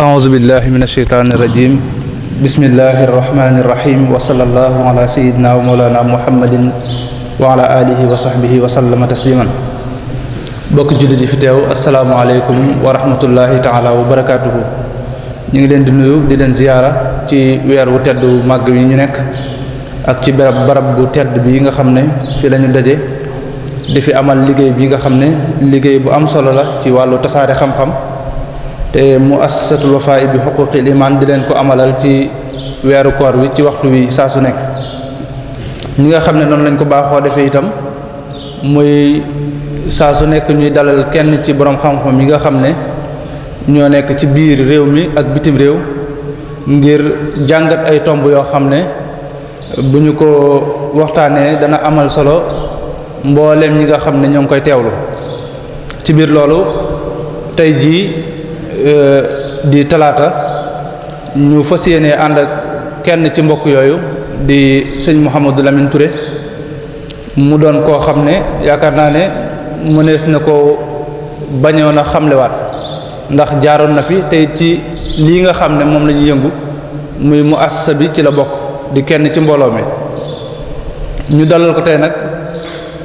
أعوذ بالله من الشيطان الرجيم بسم الله الرحمن الرحيم وصلى الله على سيدنا ومولانا محمد وعلى آله وصحبه وسلم تسليما bokk jullit yi fi teew asalaamaaleykum wa rahmatullahi taala wa barakaatuhu ñu ngi leen di nuyu di leen ziyaara ci weer wu tedd màgg yi ñu nekk ak ci barab bu tedd bi nga xam ne fi lañu daje di fi amal liggéey bi nga xam ne liggéey bu am solo la ci wàllu tasaare xam-xam te muassasatul Wafa bi xuquqil iman di leen ko amalal ci weeru koor wi ci waxtu wi saa su nekk ñi nga xam ne noonu lañ ko baaxoo defee itam muy saa su nekk ñuy dalal kenn ci borom xam-xam yi nga xam ne ñoo nekk ci biir réew mi ak bitim réew ngir jàngat ay tomb yoo xam ne bu ñu ko waxtaanee dana amal solo mboolem ñi nga xam ne ñoo ngi koy teewlu ci biir loolu tey jii di talaata ñu fas yéene ànd ak kenn ci mbokk yooyu di sëñ Mouhamadou Lamine Touré mu doon koo xam ne yaakaar naa ne mënees na ko bañoon a xamlewaat ndax jaaroon na fi tey ci lii nga xam ne moom la ñuy yëngu muy muassasa bi ci la bokk di kenn ci mbooloo mi ñu dalal ko tey nag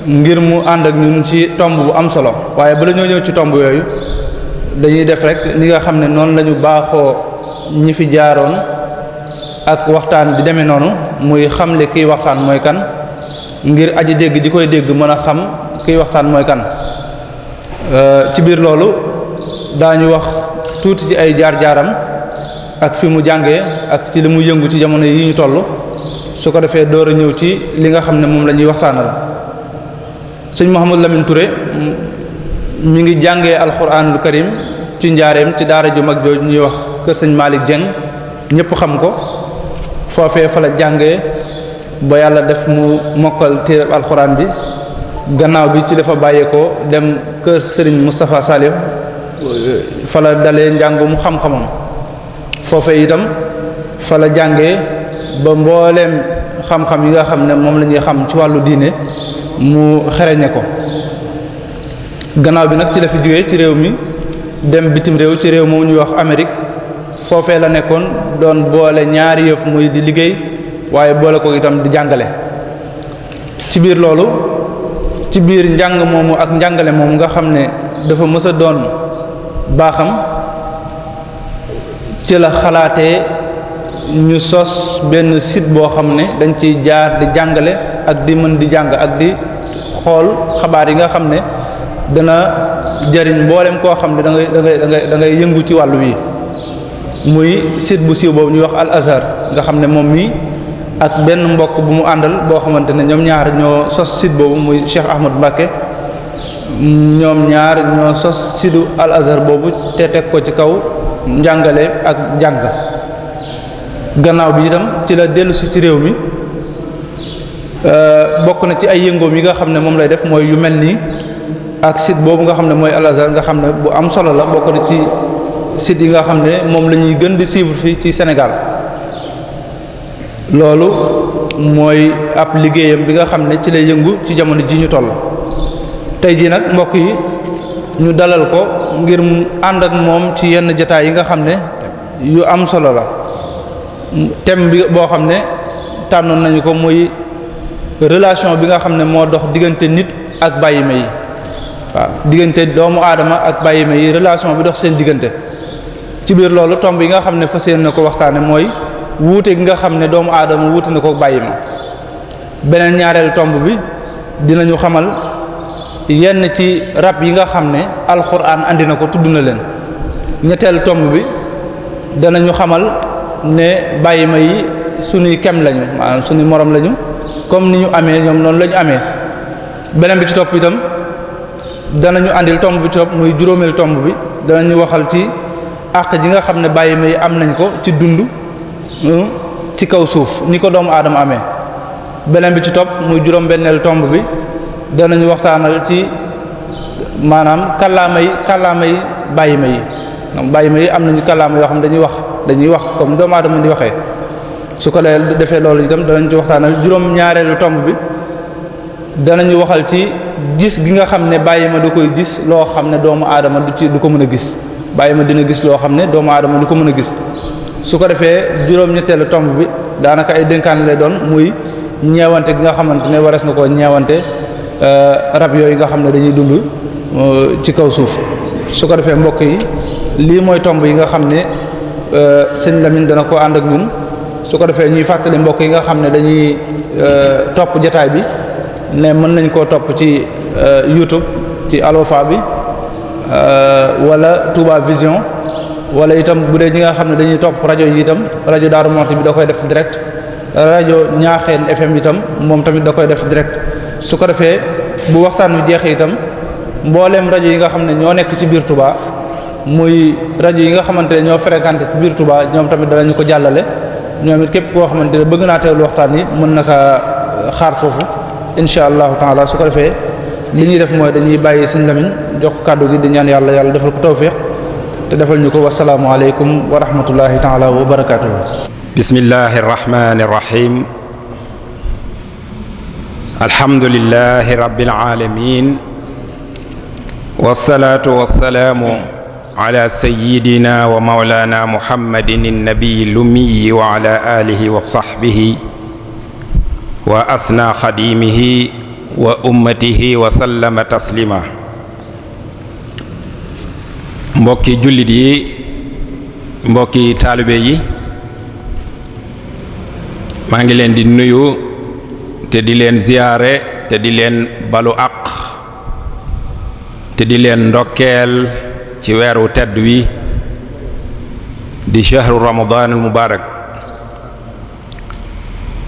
ngir mu ànd ak ñun ci tomb bu am solo waaye bala ñoo ñëw ci tomb yooyu dañuy def rek ni nga xam ne noonu la ñu baaxoo ñi fi jaaroon ak waxtaan bi demee noonu muy xamle kiy waxtaan mooy kan ngir aji dégg ji koy dégg mën a xam kiy waxtaan mooy kan ci biir loolu daañu wax tuuti ci ay jaar-jaaram ak fi mu jàngee ak ci li mu yëngu ci jamono yi ñu toll su ko defee door a ñëw ci li nga xam ne moom la ñuy waxtaanal sëñ Mouhamadou Lamine Touré mi ngi jàngee alquranul karim ci njaareem ci daara ju mag jooju ñuy wax kër sëñ Malick Dieng ñëpp xam ko foofee fa la jàngee ba yàlla def mu mokkal téereb alxuraan bi gannaaw bi ci dafa bàyyeekoo dem kër Serigne Moustapha Salim fa la dalee njàngum xam-xamam foofee itam fa la jàngee ba mbooleem xam-xam yi nga xam ne moom la ñuy xam ci wàllu diine mu xereñe ko gannaaw bi nag ci la fi jógee ci réew mi dem bitim réew ci réew moom ñuy wax Amérique foofee la nekkoon doon boole ñaari yëf muy di liggéey waaye boole ko itam di jàngale ci biir loolu ci biir njàng moomu ak njàngale moomu nga xam ne dafa mës a doon baaxam ci la xalaatee ñu sos benn site boo xam ne dañ ciy jaar di jàngale ak di mën di jàng ak di xool xabaar yi nga xam ne dana jëriñ mboolem koo xam ne da ngay yëngu ci wàllu wi muy site bu siiw boobu ñuy wax Al Azhar nga xam ne moom mi ak benn mbokk bu mu àndal boo xamante ne ñoom ñaar ñoo sos site boobu muy Cheikh Ahmad Mbacké ñoom ñaar ñoo sos situ Al Azhar boobu te teg ko ci kaw njàngale ak jàng gannaaw bi itam ci la dellusi ci réew mi bokk na ci ay yëngoom yi nga xam ne moom lay def mooy yu mel nii ak site boobu nga xam ne mooy Al Azhar nga xam ne bu am solo la bokk na ci site yi nga xam ne moom la ñuy gën di suivre fii ci Sénégal loolu mooy ab liggéeyam bi nga xam ne ci lay yëngu ci jamono ji ñu toll tey jii nag mbokk yi ñu dalal ko ngir mu ànd ak moom ci yenn jataay yi nga xam ne yu am solo la thème bi boo xam ne tànnoon nañu ko muy relation bi nga xam ne moo dox diggante nit ak bàyyima yi waaw diggante doomu aadama ak bàyyima yi relation bi dox seen diggante ci biir loolu tomb yi nga xam ne fas yéene na ko waxtaane mooy wuute gi nga xam ne doomu aadama wuute na ko bàyyima beneen ñaareel tomb bi dinañu xamal yenn ci rab yi nga xam ne alxuraan andi na ko tudd na leen ñetteel tomb bi danañu xamal ne bàyyima yi suñuy kem lañu maanaam suñuy morom lañu comme ni ñu amee ñoom noonu la ñu amee beneen bi ci topp itam danañu andil tomb bi ci topp muy juróomeel tomb bi danañu waxal ci àq ji nga xam ne bàyyima yi am nañ ko ci dund ci kaw suuf ni ko doomu aadama amee beneen bi ci topp muy juróom-benneel tomb bi danañu waxtaanal ci maanaam kàllaamay bàyyima yi bàyyi ma yi am nañu kàllaama yoo xam ne dañuy wax comme doomu aadama di waxee. su ko defee loolu itam danañ ci waxtaanal juróom-ñaareelu tomb bi danañu waxal ci gis gi nga xam ne bàyyi ma da koy gis loo xam ne doomu aadama du ko mën a gis bàyyi ma dina gis loo xam ne doomu aadama du ko mën a gis. su ko defee juróom-ñetteelu tomb bi daanaka ay dénkaan lay doon muy ñeewante gi nga xamante ne warees na koo ñeewante rab yooyu nga xam ne dañuy dund ci kaw suuf. su ko defee mbokk yi lii mooy tomb yi nga xam ne sëñ Lamine dana ko ànd ak ñun. su ko defee ñuy fàttali mbokk yi nga xam ne dañuy topp jataay bi ne mën nañ koo topp ci YouTube ci Alwafa bi wala Touba Vision wala itam bu dee ñi nga xam ne dañuy topp rajo yi itam rajo Daaru Muxti bi da koy def direct rajo Ñaaxeen FM itam moom tamit da koy def direct. su ko defee bu waxtaan wi jeexee itam mbooleem rajo yi nga xam ne ñoo nekk ci biir Touba muy rajo yi nga xamante ne ñoo fréquenté ci biir Touba ñoom tamit danañu ko jàllale. ñoom it képp koo xamante ne bëgg naa teewlu waxtaan yi mën na kaa xaar foofu incha allahu taala. su ko defee li ñuy def mooy dañuy bàyyi sëñ Lamine jox kàddu gi di ñaan yàlla defal ko tawfiq te defal ñu ko wasalaamu aleykum wa rahmatullahi taala wa barakaatuhu. bismillahi arrahmani arrahim alhamdulillahi rabbil alamin wassalatu wassalaamu ala sayyidina wa mawlana muhammadin an-nabiyyi al-ummi wa ala alihi wa sahbihi wa asna xadimihi wa ummatihi wa sallama taslima. mbokki jullit yi mbokki taalibe yi maa ngi leen di nuyu te di leen ziyaare te di leen balu aq te di leen ndokkeel ci weeru tedd wi di shahru ramadan al mubarak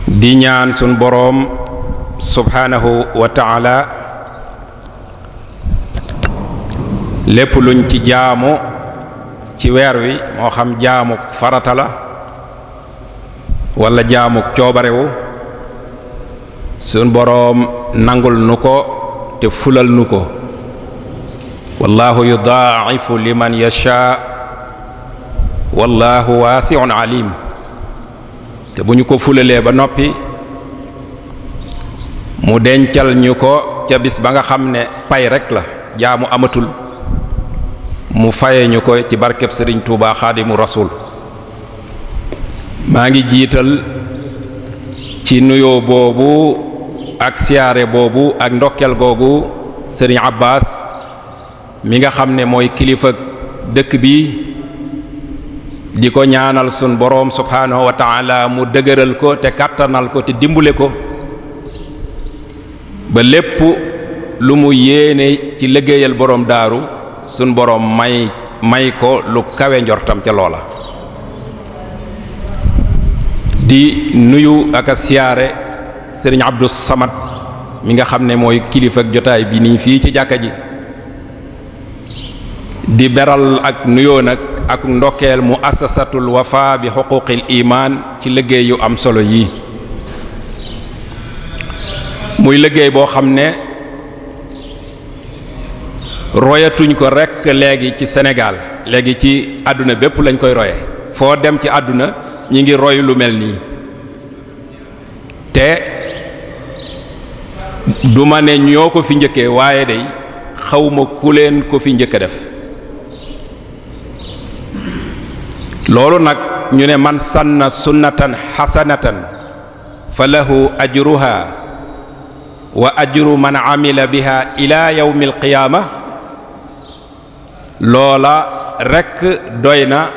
di ñaan sun boroom subhanahu wa ta'ala lépp luñ ci jaamu ci weer wi moo xam jaamuk farata la wala jaamuk coobarewu sun boroom nangul nu ko te fulal nu ko. wallahu yudaa'ifu liman yashaa wallahu waasi'un alim. te bu ñu ko fulalee ba noppi mu dencal ñu ko ca bis ba nga xam ne pay rek la jaamu amatul mu faye ñu ko ci barkeb Sëriñ Tuubaa Xaadimu Rasuul. maa ngi jiital ci nuyoo boobu ak siyaare boobu ak ndokkel googu Sëriñ Abbas mi nga xam ne mooy kilifa dëkk bi di ko ñaanal sun boroom subhaanahu wa ta'ala mu dëgëral ko te kàttanal ko te dimbule ko ba lépp lu mu yéene ci liggéeyal boroom daaru sun boroom may ko lu kawe njortam ca loola. di nuyu ak a siyaare sëriñ Abdou Samad mi nga xam ne mooy kilifa ak jotaay bi nii fii ci jàkka ji di beral ak nuyoo nag ak ndokkeel mu assasatul wafa bi xuquqil iman ci liggéey yu am solo yi muy liggéey boo xam ne royatuñ ko rekk léegi ci Sénégal léegi ci àdduna bépp lañ koy roye foo dem ci àdduna ñi ngi roy lu mel nii te duma ne ñoo ko fi njëkkee waaye day xawma ku leen ko fi njëkk a def loolu nag ñu ne man sanna sunnatan xasanatan fa lahu ajruha wa ajru man amila biha ila yawmi alqiyaama loola rekk doy na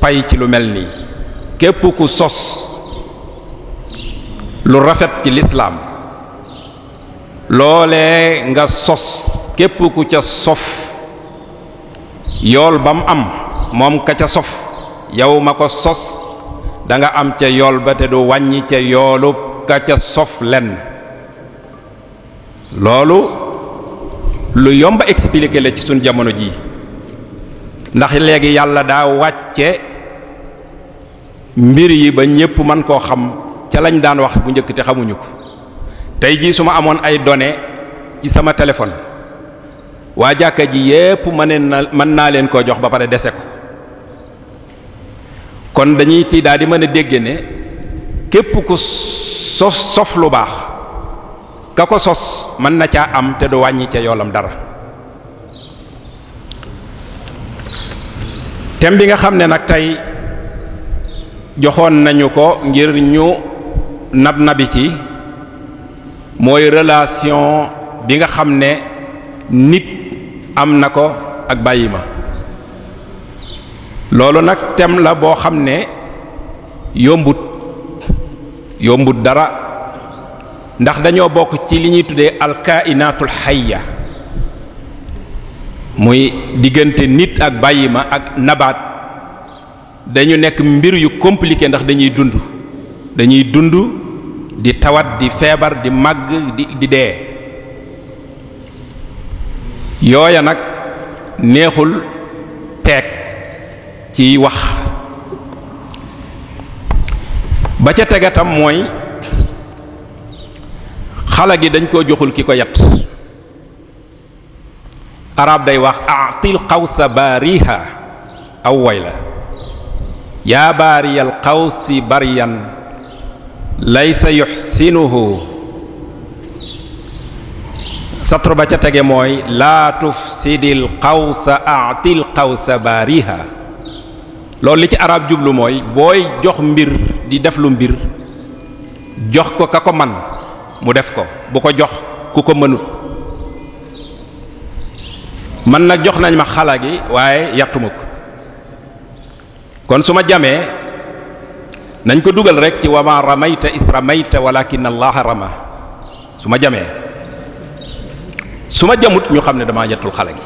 pay ci lu mel nii képp ku sos lu rafet ci lislaam loolee nga sos képp ku ca sof yool ba mu am moom ka ca sof yow ma ko sos da nga am ca yool ba te du wàññi ca yoolu ka ca sof lenn loolu lu yomba expliquer la ci suñ jamono ji ndax léegi yàlla daa wàcce mbir yi ba ñépp man koo xam ca lañ daan wax bu njëkk te xamuñu ko tey jii su ma amoon ay données ci sama téléphone waa jàkka ji yépp mën naa leen koo jox ba pare dese ko. kon dañuy ci daal di mën a dégg ne képp ku sof lu baax ka ko sos mën na caa am te du wàññi ca yoolam dara. thème bi nga xam ne nag tey joxoon nañu ko ngir ñu nabi ci mooy relation bi nga xam ne nit am na ko ak bàyyi ma. loolu nag thème la boo xam ne yombut dara ndax dañoo bokk ci li ñuy tuddee alkainatul hayya muy diggante nit ak bàyyi ma ak nabaat dañu nekk mbir yu compliqué ndax dañuy dund di tawat di feebar di màgg di dee. yooya nag neexul peeg ci wax. ba ca tegatam mooy xala gi dañ koo joxul ki ko yat. arab day wax a'til qawsa baariha aw wayla yaa baariyal qawsi bariyan laysa yuxsinuhu. satru ba ca tege mooy laa tufsidil qawsa a'til qawsa baariha. loolu li ci arab jublu mooy booy jox mbir di def lu mbir jox ko ka ko man mu def ko bu ko jox ku ko mënut. man nag jox nañ ma xala gi waaye yattuma ko kon su ma jamee nañ ko dugal rek ci wama ramayta is ramayta walakin allaha rama. su ma jamee su ma jamut ñu xam ne damaa yettul xala gi.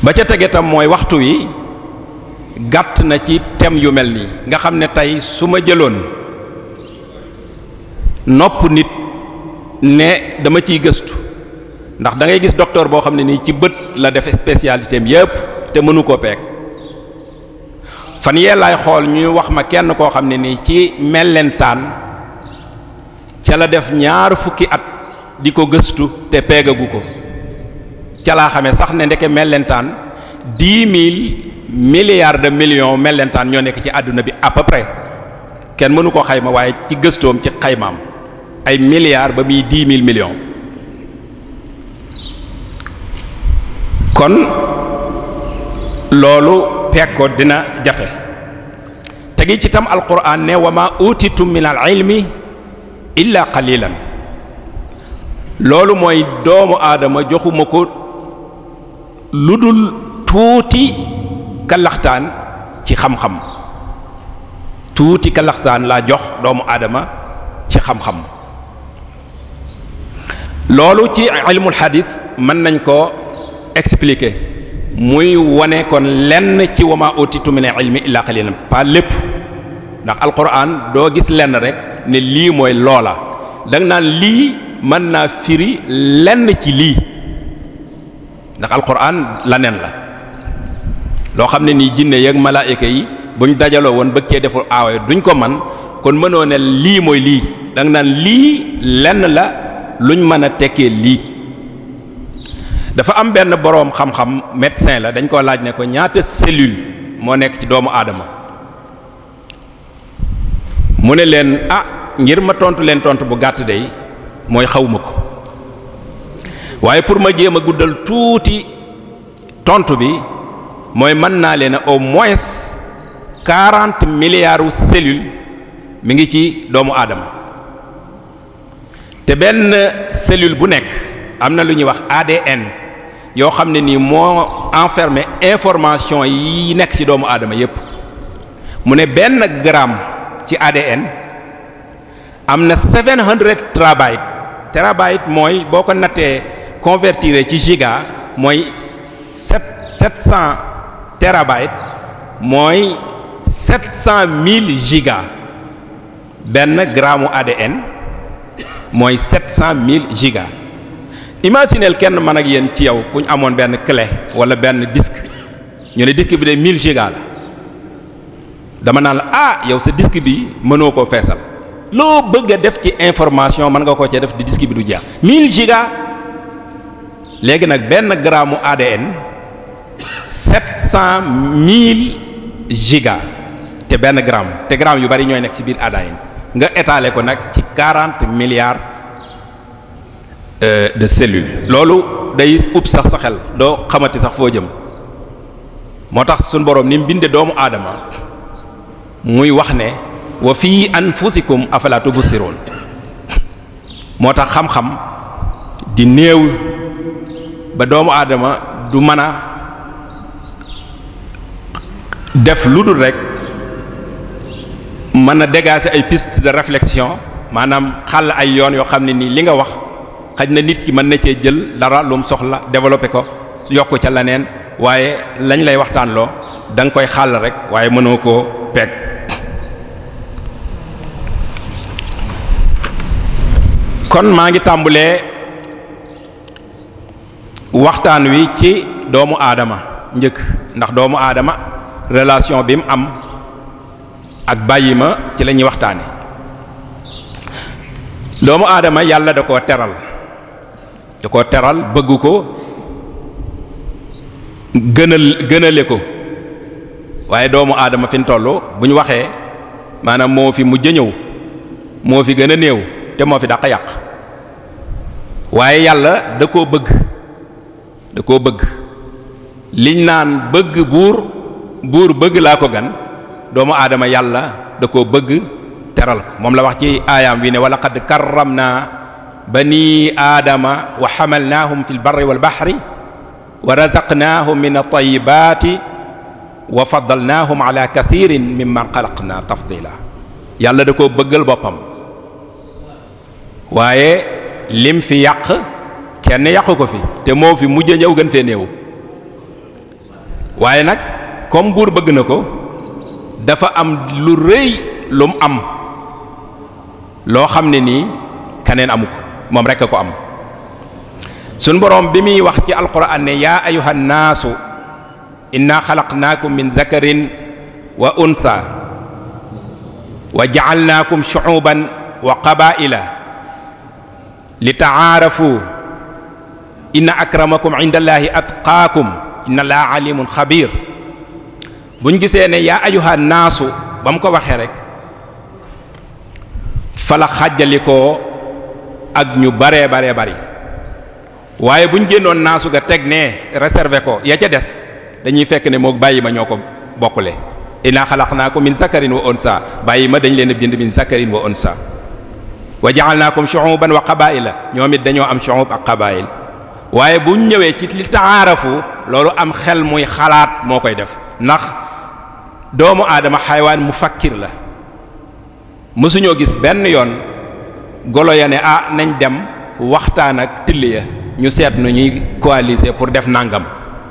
ba ca tege tam mooy waxtu wi gàtt na ci thème yu mel nii nga xam ne tey su ma jëloon nopp nit ne dama ciy gëstu ndax da ngay gis docteur boo xam ne nii ci bët la def spécialité am yépp te mënu koo peeg. fan yee laay xool ñuy wax ma kenn koo xam ne nii ci mellentaan ca la def 20 at di ko gëstu te peegagu ko. ca laa xamee sax ne ndeke mellentaan 10 000 milliards de millions mellentaan ñoo nekk ci àdduna bi à peu près kenn mënu ko xayma waaye ci gëstoom ci xaymaam ay milliards ba muy 10 000 millions. kon loolu peeg ko dina jafe. tegi ci tam alquran ne wa ma utitum min al ilmi illa qalilan. loolu mooy doomu aadama joxuma ko lu dul tuuti kalaxtaan ci xam-xam. tuuti kalaxtaan laa jox doomu aadama ci xam-xam. loolu ci ilmul xadis mën nañ ko expliquer muy wane kon lenn ci wama utitu min ilmi illa qalilan pas lépp ndax alquran doo gis lenn rek ne lii mooy loola danga naan lii mën naa firi lenn ci lii ndax alquran la nen la loo xam ne nii jinne yeeg malaayika yi buñ dajaloo woon bëgg cee deful aawaay duñ ko man kon mënoo ne lii mooy lii danga naan lii lenn la luñ mën a tekkee lii. dafa am benn boroom xam-xam médecin la dañ ko laaj ne ko ñaata cellule moo nekk ci doomu aadama mu ne leen ngir ma tontu leen tontu bu gàtt day mooy xawma ko waaye pour ma jéem a guddal tuuti tontu bi mooy mën naa leen au moins 40 milliards cellules mi ngi ci doomu aadama te benn cellule bu nekk am na lu ñuy wax ADN yoo xam ne nii moo enfermé information yi nekk ci doomu aadama yépp mu ne benn gramme ci ADN am na 700 terabyte mooy boo ko nattee convertir ci giga mooy 700 terabyte mooy 700 000 giga benn gramme ADN mooy 700 000 giga. imagineel kenn man ak yéen ci yow ku ñu amoon benn clé wala benn disque ñu ne disque bi de 1000 giga la dama naan la yow sa disque bi mënoo koo feesal loo bëgg a def ci information mën nga koo cee def di disque bi du jeex 1000 giga léegi nag benn gramme ADN 700 000 giga te benn gramme te gramme yu bari ñooy nekk ci biir ADN nga étaler ko nag ci 40 milliards de cellules loolu day ub sax sa xel doo xamati sax foo jëm moo tax suñ boroom ni mu binde doomu aadama muy wax ne wa fii anfusikum afala tubsiroon moo tax xam-xam di néew ba doomu aadama du mën a def lu dul rek mën a dégager ay piste de réflexion maanaam xàll ay yoon yoo xam ne nii li nga wax xaj na nit ki mën na cee jël dara lu mu soxla développer ko yokk ca leneen waaye lañ lay waxtaan loo da nga koy xàll rek waaye mënoo koo peeg kon maa ngi tàmbulee waxtaan wi ci doomu aadama njëkk ndax doomu aadama relation bi mu am ak bàyyi ma ci la ñuy waxtaane doomu aadama yàlla da koo teral bëgg ko gënale ko waaye doomu aadama fi mu toll bu ñu waxee maanaam moo fi mujj ñëw moo fi gën a néew te moo fi daq yàq waaye yàlla da koo bëgg liñ naan bëgg buur bëgg laa ko gan doomu aadama yàlla da koo bëgg teral ko moom la wax ci aayaam wi ne wa laqad karramna bani aadama wa hamalnaahum fil barri wal bahri wa razaqnaahum min at-tayyibati wa faddalnaahum ala kathirin mimman xalaqna tafdila yàlla da koo bëggal boppam waaye lim fi yàq kenn yàqu ko fi te moo fi mujj ñëw gën fee néew waaye nag comme buur bëgg na ko dafa am lu rëy lu mu am loo xam ne nii keneen amu ko moom rekk a ko am suñ boroom bi muy wax ci alquran ne yaa ayuha nnaasu inna xalaqnaakum min dakarin wa untha wa ja'alnaakum shu'uban wa qabaa'ila li ta'aarafu inna akramakum indallahi atqaakum inna allaha alimun xabiir buñ gisee ne yaa ayuha naasu ba mu ko waxee rek fala xàjjalikoo ak ñu baree bari waaye buñ génnoon naasu ga teg ne réservé ko ya ca des dañuy fekk ne mook bàyyi ma ñoo ko bokkule inna xalaqnaakum min zakarin wa unsa bàyyi ma dañ leen a bind min zakarin wa unsa wa ja'alnaakum shu'uban wa qabaa'ila ñoom it dañoo am shu'ub ak qabaa'il waaye buñ ñëwee ci li taarafu loolu am xel muy xalaat moo koy def ndax doomu aadama xaywaan mufakkir la mësuñoo gis benn yoon golo ya ne nañ dem waxtaan ak till ya ñu seet nu ñuy coaliser pour def nangam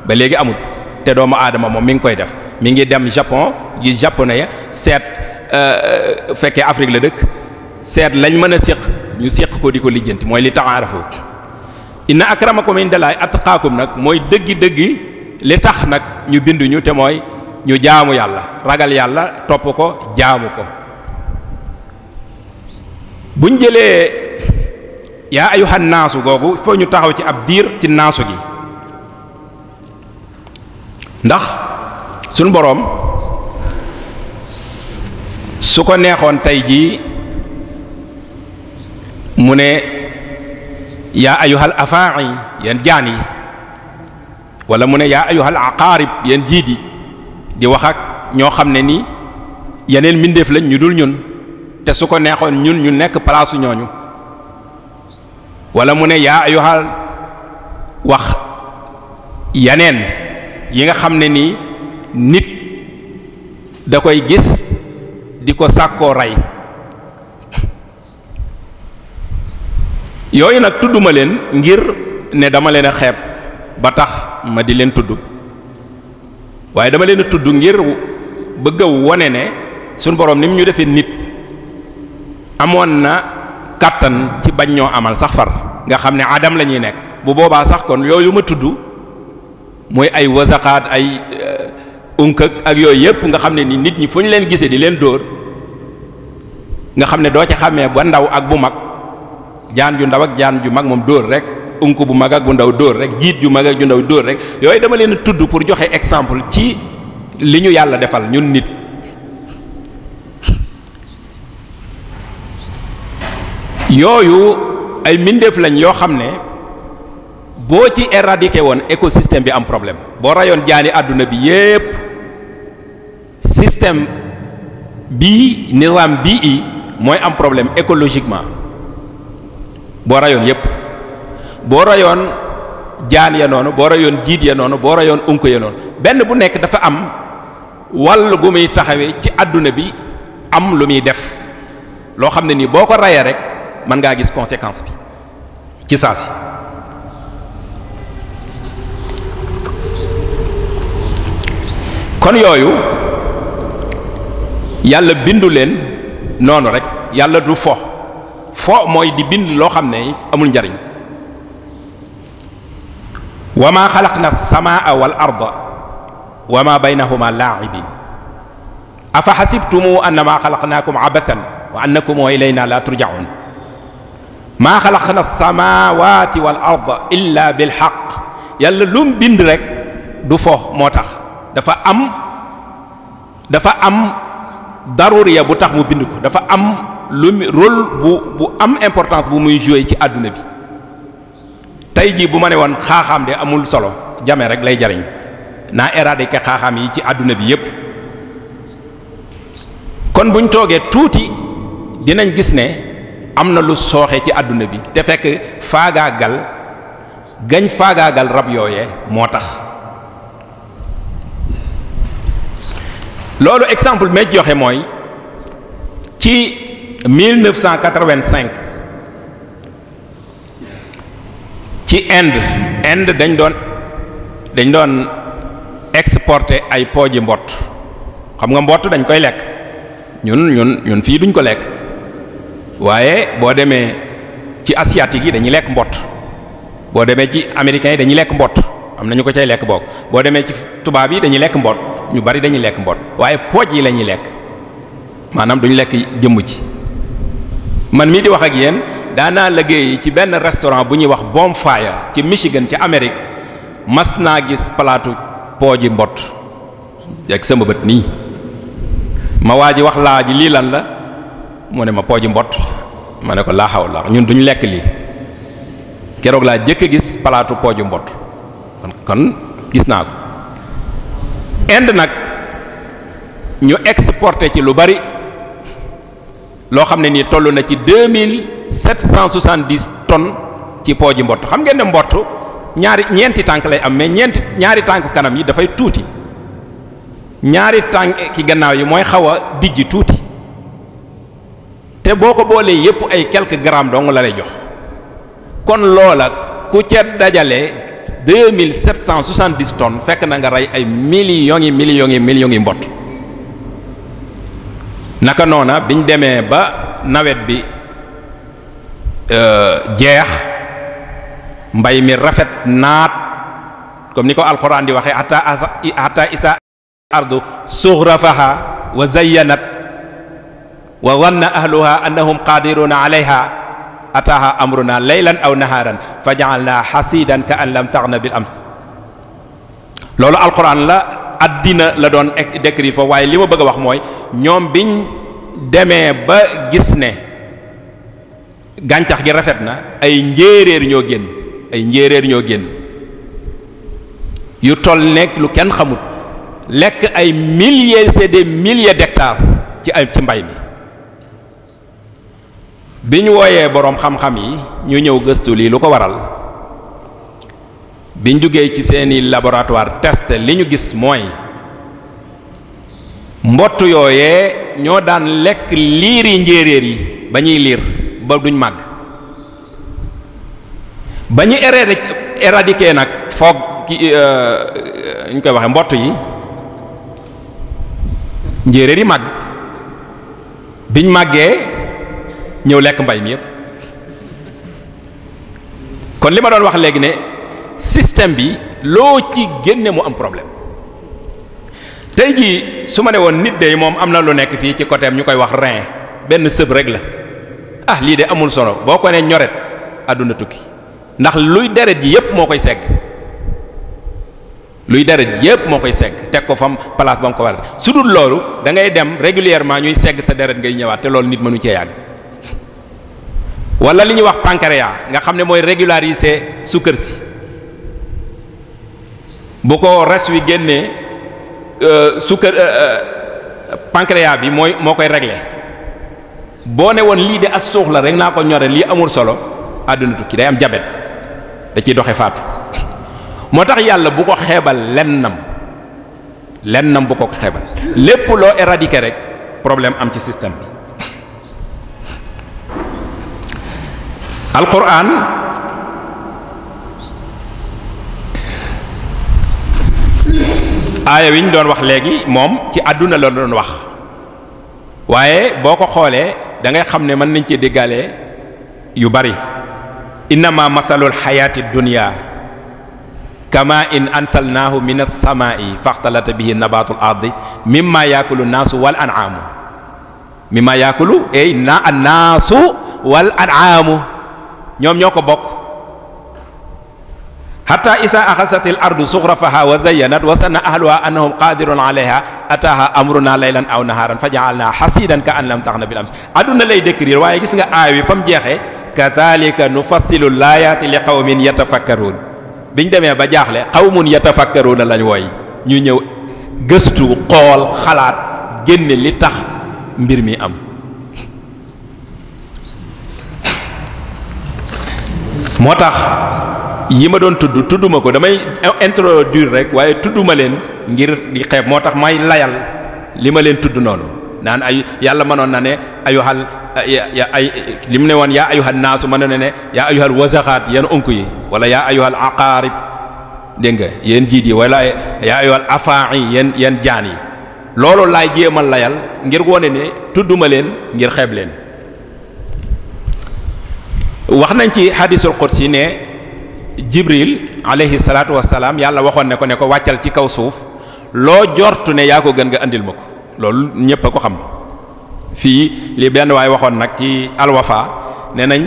ba léegi amul te doomu aadama moom mi ngi koy def mi ngi dem Japon yi japonais ya seet fekkee Afrique la dëkk seet lañ mën a séq ñu séq ko di ko lijjanti mooy li taarafu inna akramakum indallahi atqaakum nag mooy dëggi li tax nag ñu binduñu te mooy ñu jaamu yàlla ragal yàlla topp ko jaamu ko buñ jëlee yaa ayuhan naasu googu foo ñu taxaw ci ab diir ci naasu gi ndax suñ boroom su ko neexoon tey jii mu ne yaa ayuhal afaa'i yéen jaan yi wala mu ne yaa ayuhal aqaarib yéen jiit yi di wax ak ñoo xam ne ni yeneen mbindeef lañ ñu dul ñun te su ko neexoon ñun ñu nekk palaasu ñooñu wala mu ne yaa ayuhal wax yeneen yi nga xam ne nii nit da koy gis di ko sàkkoo rey yooyu nag tudduma leen ngir ne dama leen a xeeb ba tax ma di leen tudd waaye dama leen a tudd ngir bëgg a wone ne suñ boroom ni mu ñu defee nit amoon na kàttan ci bañ ñoo amal sax far nga xam ne adam la ñuy nekk bu boobaa sax kon yooyu ma tudd mooy ay wasaqaat ay unkak ak yooyu yëpp nga xam ne ni nit ñi fu ñu leen gisee di leen dóor nga xam ne doo ci xàmmee ba ndaw ak bu mag jaan ju ndaw ak jaan ju mag moom dóor rek unk bu mag ak bu ndaw dóor rek jiit ju mag ak ju ndaw dóor rek yooyu dama leen tudd pour joxe exemple ci li ñu yàlla defal ñun nit. yooyu ay mbindeef lañ yoo xam ne boo ci éradiquer woon écosystème bi am problème boo rayoon jaani àdduna bi yépp système bii nizaam bii mooy am problème écologiquement boo rayoon yépp boo rayoon jaan ya noonu boo rayoon jiit ya noonu boo rayoon unk ya noonu benn bu nekk dafa am wàll gu muy taxawee ci àdduna bi am lu muy def loo xam ne nii boo ko rayee rek mën ngaa gis conséquence bi ci saa si kon yooyu yàlla bindu leen noonu rek yàlla du fo mooy di bind loo xam ne amul njariñ wa ma xalaqna samaa wal arda wa ma baynahuma laa'ibin afa xasibtumu annama xalaqnaakum abathan wa annakum ilayna la turja'un maa xalaqna samawati wal arda illa bil haqq yàlla lu mu bind rek du fo moo tax dafa am daruriya bu tax mu bind ko dafa am rôle bu am importance bu muy jouer ci àdduna bi tey jii bu ma ne woon xaaxaam de amul solo jame rek lay jariñ naa éradiquer xaaxaam yi ci àdduna bi yépp kon buñ toogee tuuti dinañ gis ne am na lu sooxe ci àdduna bi te fekk faagaagal rab yooyee moo tax loolu exemple may joxe mooy ci 1985 ci Inde dañ doon exporter ay pooji mbott xam nga mbott dañ koy lekk ñun fii duñ ko lekk waaye boo demee ci asiatique yi dañuy lekk mbott boo demee ci américains yi dañuy lekk mbott am na ñu ko cay lekk boog boo demee ci tubaab yi dañuy lekk mbott ñu bari dañuy lekk mbott waaye pooj yi la ñuy lekk maanaam duñu lekk jëmm ci man mii di wax ak yéen daanaa liggéey ci benn restaurant bu ñuy wax Bonfire ci Michigan ci Amérique mas naa gis palaatu pooji mbott ak sama bët nii ma waa ji wax laa ji lii lan la mu ne ma pooji mbott ma ne ko laa xaw la ñun duñu lekk lii keroog laa jëkk a gis palaatu pooji mbott kon gis naa ko Inde nag ñu exporté ci lu bari loo xam ne nii toll na ci 2770 tonnes ci pooji mbott xam ngeen ne mbott ñeenti tànk lay am mais ñaari tànk kanam yi dafay tuuti ñaari tànk ki gannaaw yi mooy xaw a dijji tuuti te boo ko boolee yépp ay quelques grammes dong la lay jox kon loola ku ca dajale 2770 tonnes fekk na nga rey ay millions yi mbott naka noona biñ demee ba nawet bi jeex mbay mi rafet naat comme ni ko alxuraan di waxee hatta isa ardu sughrafaha wa zayyanat wa dhanna ahluha annahum qadiruna alayha ataaha amruna laylan aw naharan fa ja'alna hasidan ka an lam taghna bil ams loolu alquran la addina la doon décrire foofu waaye li ma bëgg a wax mooy ñoom biñ demee ba gis ne gàncax gi rafet na ay njéeréer ñoo génn yu toll nekk lu kenn xamut lekk ay milliers c'est des milliers d'hectares ci mbay mi bi ñu wooyee boroom xam-xam yi ñu ñëw gëstu lii lu ko waral biñ duggee ci seeni laboratoire test li ñu gis mooy mbott yooyee ñoo daan lekk liiri njéeréer yi ba ñuy liir ba duñ màgg ba ñu éradiquer nag foog ñu koy waxe mbott yi njéeréer yi màgg biñ màggee ñëw lekk mbay mi yépp kon li ma doon wax léegi ne système bi loo ci génne mu am problème tey jii su ma ne woon nit de moom am na lu nekk fii ci côté am ñu koy wax rein benn sëb rek la lii de amul solo boo ko ne ñoret àdduna tukki ndax luy deret ji yépp moo koy segg luy deret ji yépp moo koy segg teg ko fam place ba mu ko war su dul loolu da ngay dem régulièrement ñuy segg sa deret ngay ñëwaat te loolu nit mënu cee yàgg. wala li ñuy wax pancréas nga xam ne mooy régulariser sukkër si bu ko res wi génnee sukkër pancréas bi moo koy régler boo ne woon lii de as suux la rek naa ko ñore lii amul solo àdduna tukki day am jabet da ciy doxe faatu. moo tax yàlla bu ko xeebal lennam bu ko xeebal lépp loo éradiquer rek problème am ci système bi. alquran aaya wi ñu doon wax léegi moom ci àdduna la doon wax waaye boo ko xoolee da ngay xam ne mën nañ cee déggalee yu bari. innama masalul xayaati dunya kama in ansalnaahu min as-samaa'i faxtalata bihi nabatul ardi mimma yaakulu naasu wal an'aamu mimma yaakulu ay annaasu wal an'aamu ñoom ñoo ko bokk. hatta isa axasatil ardu suxrafaha wa zayyanat wa sanna ahluha annahum qadirun alayha ataha amruna laylan aw naharan fa ja'alna hasidan ka an lam taxna bil ams. adduna lay décrire waaye gis nga aay wi fa mu jeexee kadhalika nufassilu laayaati li qawmin yatafakkaruun biñ demee ba jaaxle qawmun yatafakkaruuna lañ wooy ñu ñëw gëstu xool xalaat génne li tax mbir mi am. moo tax yi ma doon tudduma ko damay introduire rek waaye tudduma leen ngir di xeeb moo tax may layal li ma leen tudd noonu naan ay yàlla mënoon na ne ayuhal li mu ne woon yaa ayuhal naasu mënoon na ne yaa ayuhal wasaxaat yéen onk yi wala yaa ayuhal aqaarib dégg nga yéen jiit yi wala yaa ayuhal afaa'i yéen jaan yi loolu laay jéemal layal ngir wone ne tudduma leen ngir xeeb leen. wax nañ ci hadisul qudsi ne jibril alayhi salaatu wassalaam yàlla waxoon ne ko wàccal ci kaw suuf loo jortu ne yaa ko gën nga andil ma ko loolu ñépp a ko xam. fii li benn waay waxoon nag ci alwafa ne nañ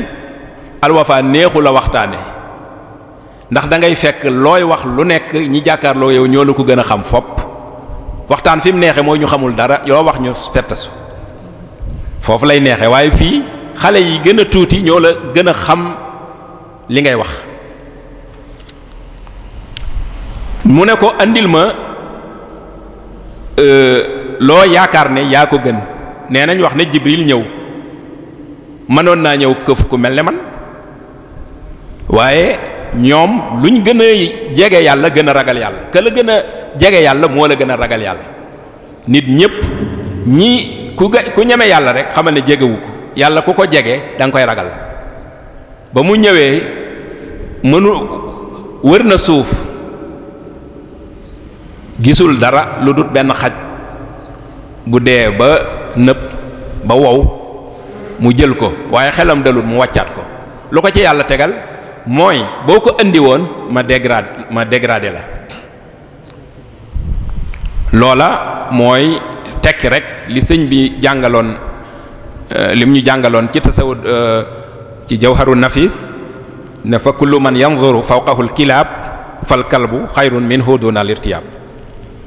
alwafa neexu la waxtaane ndax da ngay fekk looy wax lu nekk ñi jàkkaarloo yow ñoo la ko gën a xam fopp waxtaan fi mu neexe mooy ñu xamul dara yoo wax ñu fettasu foofu lay neexe waaye fii xale yi gën a tuuti ñoo la gën a xam li ngay wax. mu ne ko andil ma loo yaakaar ne yaa ko gën nee nañ wax ne Jibril ñëw mënoon naa ñëw këf ku mel ne man waaye ñoom luñ gën a jege yàlla gën a ragal yàlla ka la gën a jege yàlla moo la gën a ragal yàlla. nit ñépp ñi ku ñeme yàlla rek xamal ne jegewu ko yàlla ku ko jege da nga koy ragal. ba mu ñëwee wër na suuf gisul dara lu dut benn xaj bu dee ba nëb ba wow mu jël ko waaye xelam dalul mu wàccaat ko lu ko ci yàlla tegal mooy boo ko indi woon ma dégradé la. loola mooy tekki rek li sëñ bi jàngaloon lim ñu jàngaloon ci tasawud ci jawharu nafis ne fa kullu man yanzuru fawqahul kilaab fal kalbu xayrun minhu duna lirtiyaab.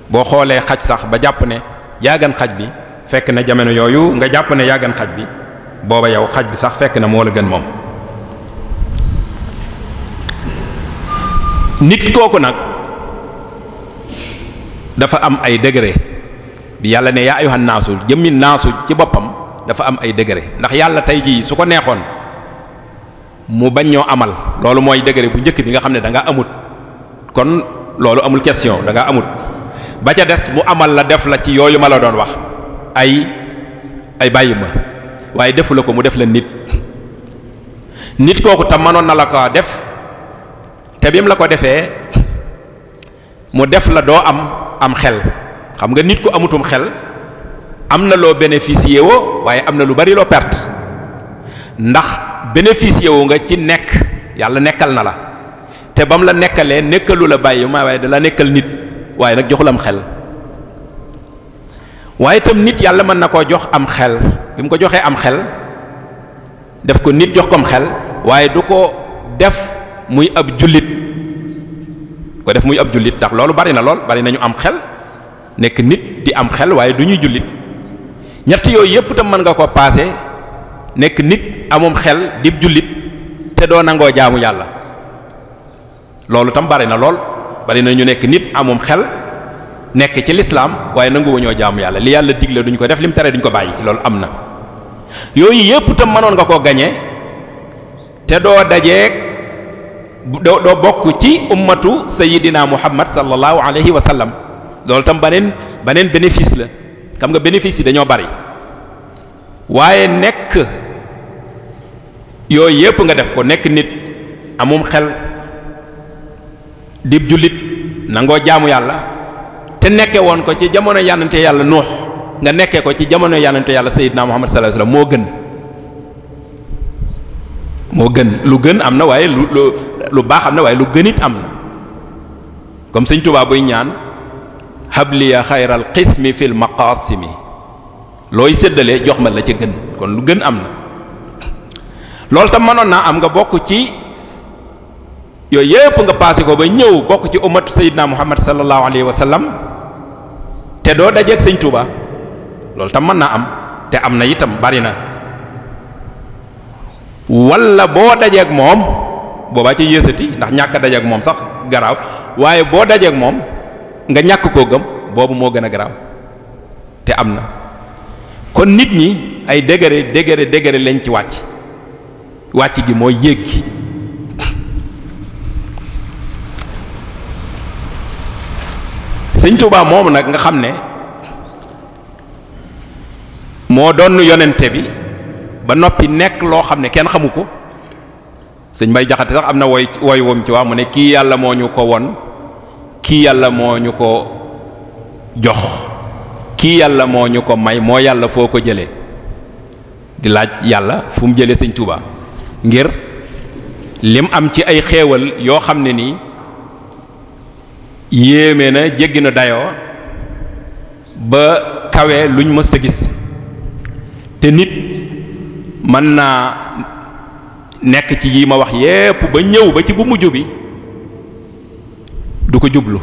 boo xoolee xaj sax ba jàpp ne yaagan xaj bi fekk na jamono yooyu nga jàpp ne yaagan xaj bi booba yow xaj bi sax fekk na moo la gën moom. nit kooku nag dafa am ay degré bi yàlla ne yaa ayyuhan naasu jëmmi naasu ci boppam dafa am ay degré ndax yàlla tey jii su ko neexoon mu bañ ñoo amal loolu mooy degré bu njëkk bi nga xam ne da nga amut kon loolu amul question da nga amut. ba ca des mu amal la def la ci yooyu ma la doon wax ay bàyyi ma waaye defu la ko mu def la nit kooku tam mënoon na la ko def te bim la ko defee mu def la doo am xel xam nga nit ku amutum xel am na loo bénéficié woo waaye am na lu bari loo perte ndax bénéficié wu nga ci nekk yàlla nekkal na la te bam la nekkalee nekkalu la bàyyi ma waaye da la nekkal nit. waaye nag joxul am xel waaye itam nit yàlla mën na koo jox am xel bi mu ko joxee am xel def ko nit jox ko am xel waaye du ko def muy ab jullit ko def muy ab jullit ndax loolu bari na lool bari nañu am xel nekk nit di am xel waaye du ñuy jullit ñett yooyu yépp tam mën nga ko paase nekk nit amum xel di jullit te doo nangoo jaamu yàlla loolu tam bari na lool bari na ñu nekk nit amum xel nekk ci lislaam waaye nanguwu ñoo jaamu yàlla li yàlla digle duñ ko def lim tere duñ ko bàyyi loolu am na yooyu yépp tam mënoon nga koo gañe te doo dajeeg doo bokk ci ummatu sayidina muhammad sallallahu alayhi wa sallam loolu tam baneen bénéfice la xam nga bénéfice yi dañoo bari waaye nekk yooyu yépp nga def ko nekk nit amum xel dib jullit nangoo jaamu yàlla te nekke woon ko ci jamono yànnante yàlla nuux nga nekkee ko ci jamono yànnante yàlla sayidina muhammad sallallahu alayhi wa sallam moo gën lu gën am na waaye lu baax am na waaye lu gën it am na comme sëñ Tuubaa buy ñaan habliya xayral qismi fil maqasimi looy séddalee jox ma la ca gën kon lu gën am na loolu tam mënoon naa am nga bokk ci yooyu yépp nga passé ko ba ñëw bokk ci ummatu sayyidina muhammad sallallahu alayhi wa sallam te doo dajeeg sëñ Tuubaa loolu tam mën naa am te am na itam bari na walla boo dajeeg moom boobaa ci yéesati ndax ñàkk a dajeeg moom sax garaaw waaye boo dajeeg moom nga ñàkk koo gëm boobu moo gën a garaaw te am na kon nit ñi ay degré lañ ci wàcc gi mooy yéeg gi sëñ Tuubaa moomu nag nga xam ne moo doon yonente bi ba noppi nekk loo xam ne kenn xamu ko sëñ Mbay Jaxate sax am na woy wom ci wax mu ne kii yàlla moo ñu ko won kii yàlla moo ñu ko jox kii yàlla moo ñu ko may moo yàlla foo ko jëlee di laaj yàlla fu mu jëlee sëñ Tuubaa ngir lim am ci ay xéewal yoo xam ne nii yéeme na jéggi na dayoo ba kawe luñ mësta gis te nit mën naa nekk ci yi ma wax yépp ba ñëw ba ci bu mujj bi du ko jublu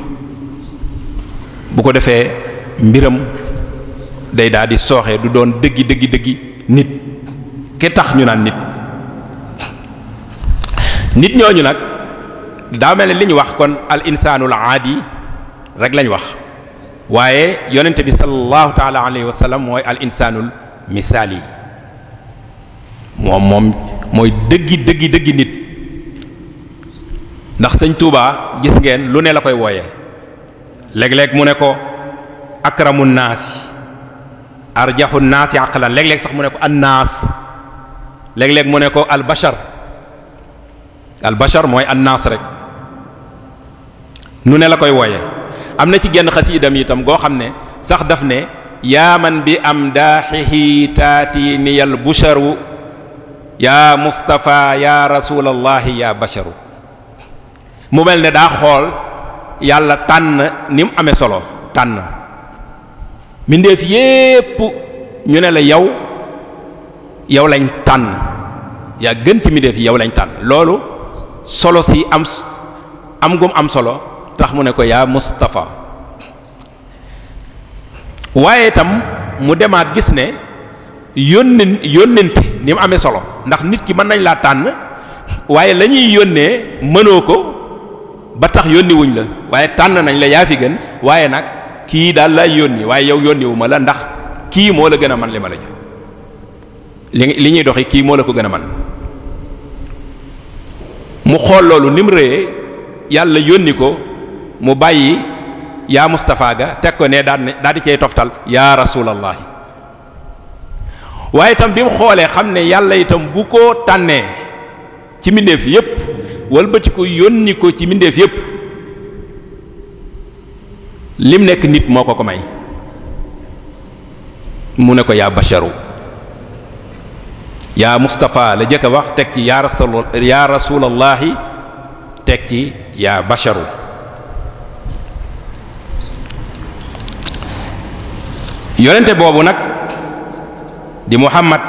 bu ko defee mbiram day daal di sooxee du doon dëggi nit ki tax ñu naan nit ñooñu nag daa mel ne li ñu wax kon al insaanul aadi rek lañ wax waaye yonente bi sallallahu taala alayhi wa sallam mooy al insaanul misaali moom mooy dëggi nit ndax sëñ Tuubaa gis ngeen lu ne la koy wooye léeg-léeg mu ne ko akramu naasi arjaxu naasi aqlan léeg-léeg sax mu ne ko annaas léeg-léeg mu ne ko albashar mooy annaas rek nu ne la koy wooye am na ci genn xasiidam itam goo xam ne sax daf ne yaa man bi am daaxihi taati niyal busharu yaa Mustafa yaa rasulallahi yaa basharu mu mel ne daa xool yàlla tànn ni mu amee solo tànn mbindeef yépp ñu ne la yow lañ tànn yaa gën ci mbindeef yi yow lañ tànn loolu solo si am gum am solo tax mu ne ko yaa Mustafa waaye itam mu demaat gis ne yónnente ni mu amee solo ndax nit ki mën nañ laa tànn waaye la ñuy yónnee mënoo ko ba tax yónni wuñ la waaye tànn nañ la yaa fi gën waaye nag kii daal lay yónni waaye yow yónni wu ma la ndax kii moo la gën a man li ma la jox li ñuy doxi kii moo la ko gën a man mu xool loolu ni mu rëyee yàlla yónni ko mu bàyyi yaa Mustafa ga teg ko ne daal di cay toftal yaa rasulallahi waaye itam bi mu xoolee xam ne yàlla itam bu ko tànnee ci mbindeef yépp walbati ko yónni ko ci mbindeef yépp lim nekk nit moo ko may mu ne ko yaa basharu yaa Mustafa la jëkk a wax teg ci yaa rasulallahi teg ci yaa basharu yonente boobu nag di Muhammad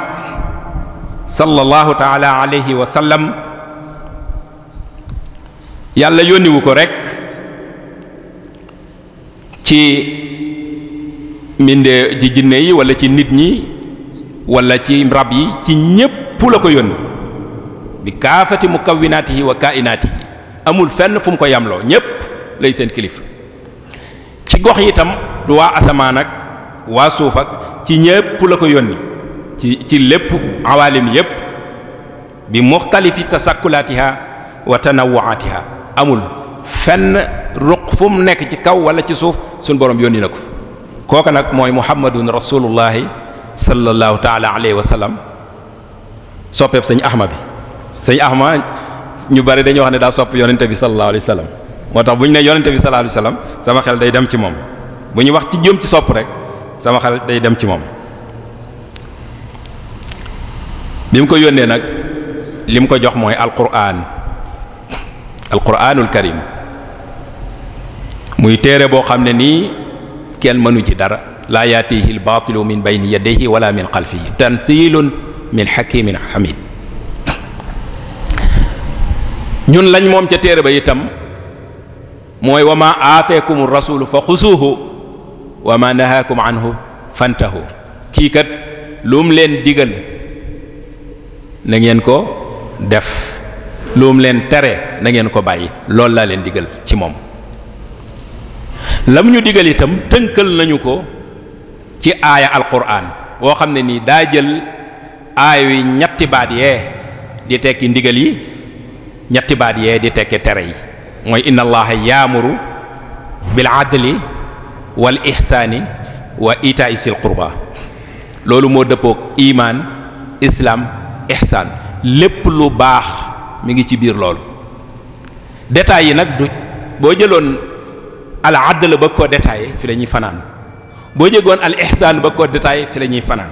sallallahu taala alayhi wa sallam yàlla yónniwu ko rek ci mbinde ci jinne yi wala ci nit ñi wala ci rab yi, ci ñépp la ko yónni bi kaafati mukawwinaatihi wa kainaatihi, amul fenn fu mu ko yamloo, ñépp lay seen kilifa. ci gox yi itam du waa asamaan ak waa suuf ak ci ñépp la ko yónni, ci lépp awaalim yépp bi muxtalifi tasakkulaatiha wa tanawwaatiha, amul fenn ruq fu mu nekk ci kaw wala ci suuf suñ borom yónni na ko fa. kooka nag mooy muhammadun rasulullahi sallallahu taala alayhi wa sallam, soppeeb sëñ ahma bi. sëñ ahma ñu bari dañuy wax ne daa sopp yonente bi sallallahu alayhi wa sallam, moo tax bu ñu ne yonente bi sallallahu alayhi wa sallam sama xel day dem ci moom, bu ñu wax ci jëm ci sopp rek sama xel day dem ci moom. bi mu ko yónnee nag li mu ko jox mooy alquranul karim, muy téere boo xam ne nii kenn mënu ci dara, laa yaatihi albaatilu min bayni yadayhi wala min xalfihi, tanzilun min hakimin hamid. ñun lañ moom ca téere ba itam mooy wa ma aateekum rasulu fa xusuuhu wa ma nahaakum anhu fantahu. kii kat lu mu leen digal na ngeen ko def, lu mu leen tere na ngeen ko bàyyi, loolu laa leen digal ci moom. lam ñu digal itam tënkal nañu ko ci aaya alquran woo xam ne nii daa jël aaya wi ñetti baat yee di tekki ndigal yi, ñetti baat yee di tekki tere yi, mooy inna allaha yaamuru bil adli wal ihsaani wa itaa'i sil qurba. loolu moo dëppook iman, islam, ihsaan, lépp lu baax mi ngi ci biir loolu. détails yi nag du boo jëloon al adl ba koo détaillé fi la ñuy fanaan, boo jëgoon al ihsaan ba koo détaillé fi la ñuy fanaan,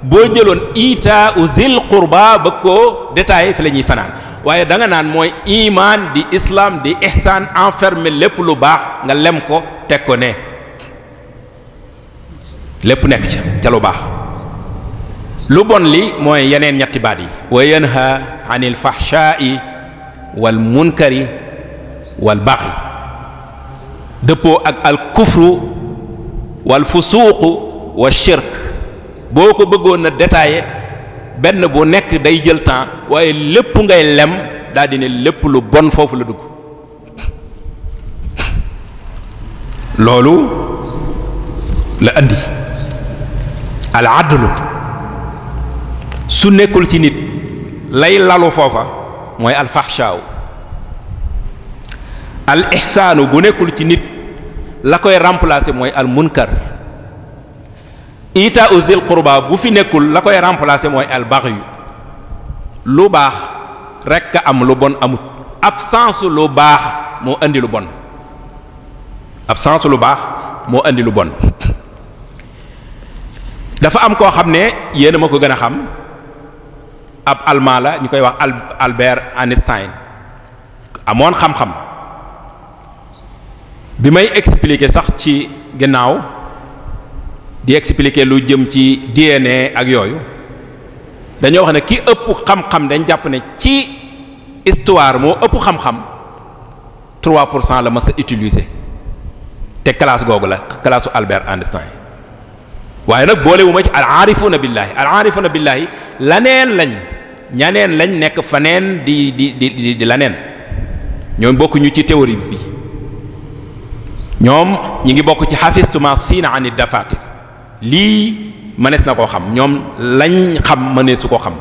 boo jëloon itaa'u zil qurba ba koo détaillé fi la ñuy fanaan. waaye da nga naan mooy iman di islam di ihsaan, enfermé lépp lu baax nga lem ko teg ko ne, lépp nekk ca lu baax. lu bon li mooy yeneen ñetti baat yi, wa yanha anil fahshaa'i wal munkari wal baghi, dëppoo ak al kufru wal fusuuqu wa shirk. boo ko bëggoon na détaillé benn bu nekk day jël temps, waaye lépp ngay lem daal di ne lépp lu bon foofu la dugg. loolu la andi al adlu. su nekkul ci nit lay lalu foofa mooy al fahshaaw. al ihsaanu bu nekkul ci nit la koy remplacer mooy al munkar. itaa'u zil qurba bu fi nekkul la koy remplacer mooy al baghy. lu baax rekk am, lu bon amut. absence lu baax moo andi lu bon, absence lu baax moo andi lu bon. dafa am koo xam ne yéen a ma ko gën a xam, ab allemand la ñu koy wax Albert Einstein, amoon xam-xam. bi may expliquer sax ci ginnaaw di expliquer lu jëm ci DNA ak yooyu, dañoo wax ne ki ëpp xam-xam dañ jàpp ne ci histoire moo ëpp xam-xam 3% la mas a utiliser, te classe googu la classe Albert Einstein. waaye nag boolewuma ci al aarifuna billaahi laneen lañ, ñaneen lañ nekk faneen di laneen. ñoom bokkuñu ci théorie bi, ñoom ñi ngi bokk ci xafistuma siina ani dafatir. lii mënees na koo xam, ñoom lañ xam mënees su ko xam,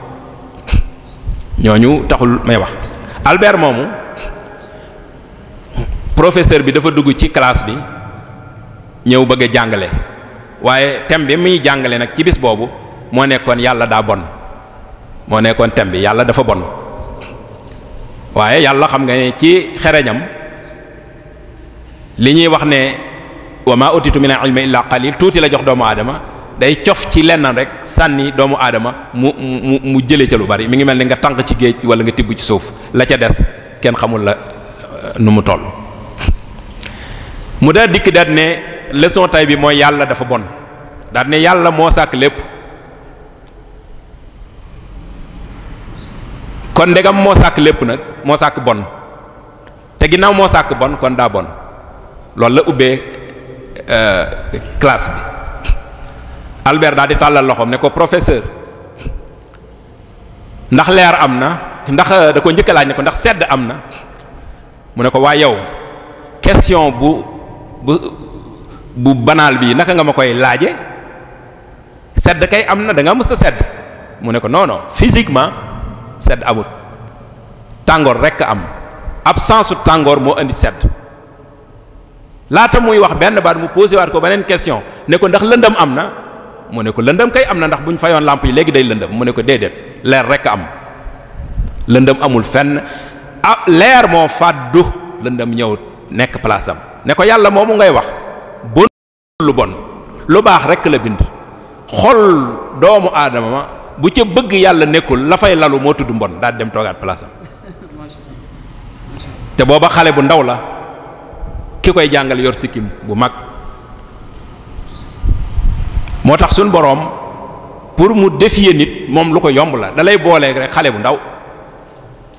ñooñu taxul may wax. Albert moomu professeur bi dafa dugg ci classe bi ñëw bëgg a jàngale, waaye thème bi muy jàngale nag ci bis boobu moo nekkoon yàlla daa bon, moo nekkoon thème bi yàlla dafa bon. waaye yàlla xam nga ne ci xereñam li ñuy wax ne wa ma utitu min al ilmi illa qalil, tuuti la jox doomu aadama, day cof ci lenn rek sànni doomu aadama mu jëlee ca lu bari. mi ngi mel ni nga tànq ci géej wala nga tibb ci suuf, la ca des kenn xamul la nu mu toll. mu daal dikk daal ne leçon tay bi mooy yàlla dafa bon, daal ne yàlla moo sàkk lépp, kon ndegam moo sàkk lépp nag moo sàkk bon, te ginnaaw moo sàkk bon kon daa bon. loolu la ubbee classe bi. Albert daal di tàllal loxoom ne ko professeur ndax leer am na ndax da ko njëkk a laaj ne ko ndax sedd am na mu ne ko waa yow question bu banal bi naka nga ma koy laaje sedd kay am na da nga mës a sedd mu ne ko non non physiquement sedd amut tàngoor rekk am absence su tàngoor moo indi sedd. laata muy wax benn baat mu posé waat ko beneen question ne ko ndax lëndëm am na mu ne ko lëndëm kay am na ndax bu ñu fayoon lamp yi léegi day lëndëm mu ne ko déedéet leer rekk am lëndëm amul fenn leer moo fàddu lëndëm ñëw nekk place am ne ko yàlla moomu ngay wax bon lu bon lu baax rekk la bind xol doomu aadama ma bu ca bëgg yàlla nekkul la fay lalu moo tudd mbon daal dem toogaat place am te booba xale bu ndaw la ki koy jàngal yor sikkim bu mag moo tax suñ boroom pour mu défier nit moom lu ko yomb la dalay booleeg rek xale bu ndaw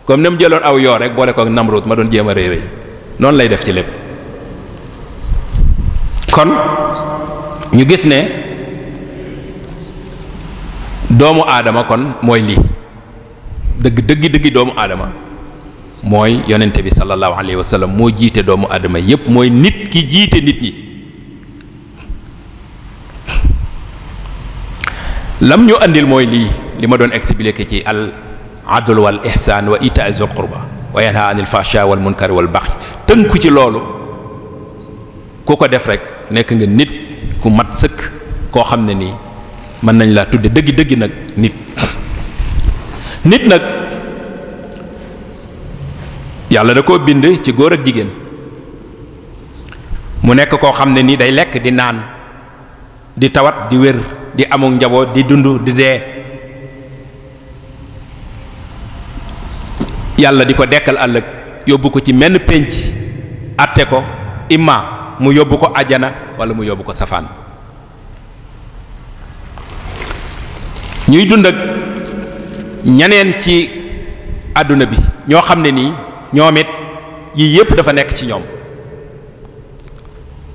comme ni mu jëloon aw yoo rek boole ko ak Namrud ma doon jéem a rëy rëy noonu lay def ci lépp. kon ñu gis ne doomu aadama kon mooy lii dëggi doomu aadama mooy yonente bi sallallahu alayhi wa sallam moo jiite doomu aadama yépp mooy nit ki jiite nit ñi. lam ñu andil mooy lii li ma doon expliquer ci al adl wal ihsan wa ita zul qurba wa yanha anil fahsha wal munkar wal baghi tënku ci loolu ku ko def rek nekk nga nit ku mat sëkk koo xam ne nii mën nañ laa tudde dëggi nag nit nag yàlla da koo bind ci góor ak jigéen mu nekk koo xam ne nii day lekk di naan di tawat di wér di amuk njaboot di dund di dee yàlla di ko dekkal ëllëg yóbbu ko ci menn pénc atte ko imma mu yóbbu ko àjjana walla mu yóbbu ko safaan ñuy dund ak ñeneen ci àdduna bi ñoo xam ne nii ñoom it yii yépp dafa nekk ci ñoom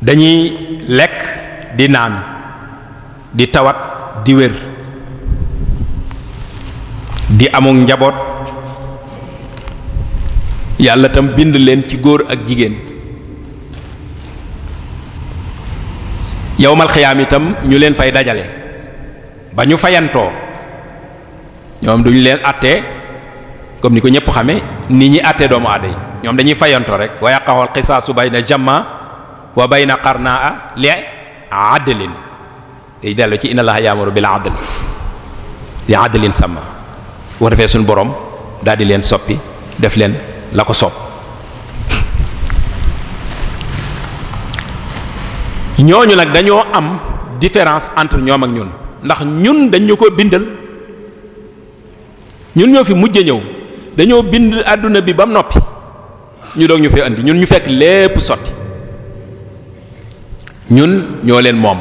dañuy lekk di naan di tawat di wér di amuk njaboot yàlla tam bind leen ci góor ak jigéen yawmal xiyaam itam ñu leen fay dajale ba ñu fayantoo ñoom duñu leen àttee comme ni ko ñëpp xame ni ñi àttee doomu aada yi ñoom dañuy fayantoo rek wa yaqa'ul qisaasu bayna jamma wa bayna qarnaa li adlin day dellu ci inna allaha yaamuru bil adli li adlin sama bu defee suñu borom daal di leen soppi def leen la ko sopp ñooñu nag dañoo am différence entre ñoom ak ñun ndax ñun dañ ñu ko bindal ñun ñoo fi mujj ñëw dañoo bind àdduna bi ba mu noppi ñu doog ñu fee andi ñun ñu fekk lépp sotti ñun ñoo leen moom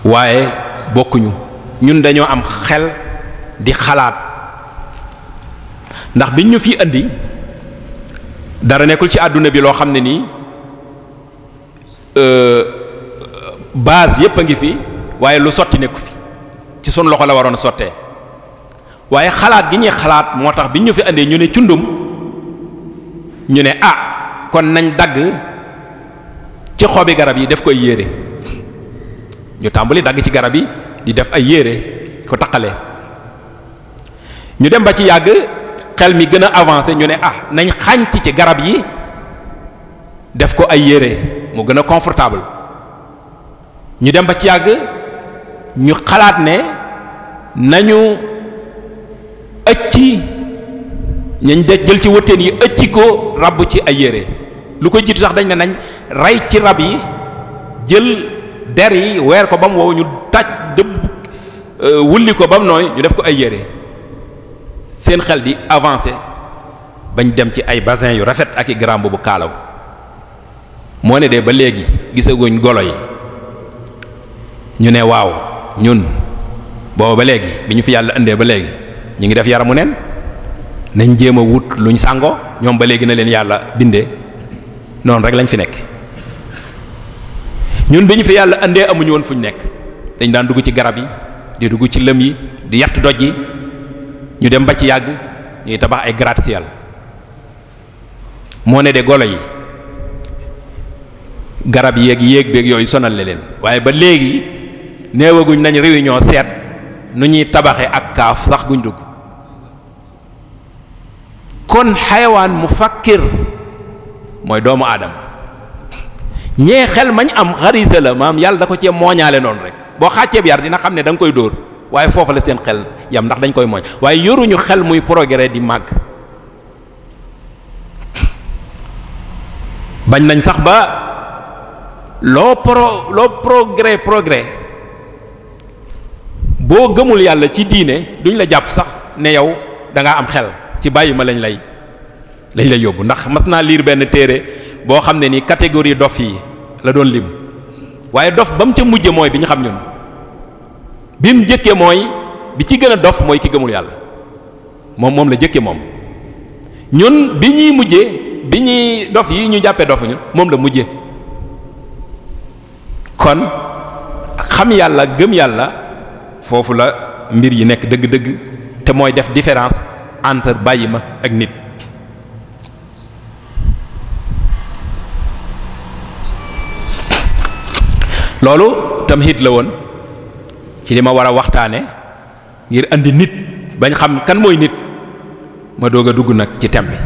waaye bokkuñu ñun dañoo am xel di xalaat ndax biñ ñu fi andi dara nekkul ci àdduna bi loo xam ne nii base yépp a ngi fi waaye lu sotti nekku fi ci sunu loxo la waroon a sottee waaye xalaat gi ñuy xalaat moo tax biñ ñu fi andee ñu ne cundum ñu ne kon nañ dagg ci xobi garab yi def koy yére ñu tàmbali dagg ci garab yi di def ay yére ko taqale ñu dem ba ci yàgg xel mi gën a avancé ñu ne nañ xànc ci garab yi def ko ay yére mu gën a confortable ñu dem ba ci yàgg ñu xalaat ne nañu ëcci ñañ de jël ci wëttéen yi ëcci ko rabb ci ay yére lu ko jiitu sax dañ ne nañ rey ci rab yi jël der yi weer ko ba mu wow ñu taj dëbb wulli ko ba mu nooy ñu def ko ay yére seen xel di avancé bañ dem ci ay bassin yu rafet ak i grand bu kaalaw moo ne de ba léegi gisaguñ golo yi ñu ne waaw ñun booba ba léegi bi ñu fi yàlla indee ba léegi ñu ngi def yaramu neen nañ jéem a wut luñ sàngoo ñoom ba léegi na leen yàlla bindee noonu rek lañ fi nekk. ñun bi ñu fi yàlla andee amuñu woon fuñ nekk dañ daan dugg ci garab yi di dugg ci lëm yi di yatt doj yi ñu dem ba ci yàgg ñuy tabax ay gratte-ciel moo ne de golo yi garab yéeg yéeg beeg yooyu sonal leen waaye ba léegi néewaguñ nañ réunion seet nu ñuy tabaxe ak kaaf sax guñ dugg. kon xayawaan mu fakkir mooy doomu aadama ñee xel mañ am xarisa la maam yàlla da ko cee mooñaale noonu rek boo xàcceeb yar dina xam ne da nga koy dóor waaye foofu la seen xel yam ndax dañ koy mooñ waaye yoruñu xel muy progrès di màgg. bañ nañ sax ba loo progrès boo gëmul yàlla ci diine duñ la jàpp sax ne yow da ngaa am xel ci bàyyi ma lañ lay yóbbu. ndax mas naa liir benn téere boo xam ne ni catégorie dof yi la doon lim waaye dof ba mu ca mujje mooy bi ñu xam ñun bi mu jëkke mooy bi ci gën a dof mooy ki gëmul yàlla moom la jëkke moom. ñun bi ñuy mujje bi ñuy dof yi ñu jàppee dofuñu moom la mujje. kon xam yàlla gëm yàlla foofu la mbir yi nekk dëgg-dëgg te mooy def différence entre bàyyi ma ak nit. loolu tamhid la woon ci li ma war a waxtaane ngir andi nit bañ xam kan mooy nit ma doog a dugg nag ci thème bi.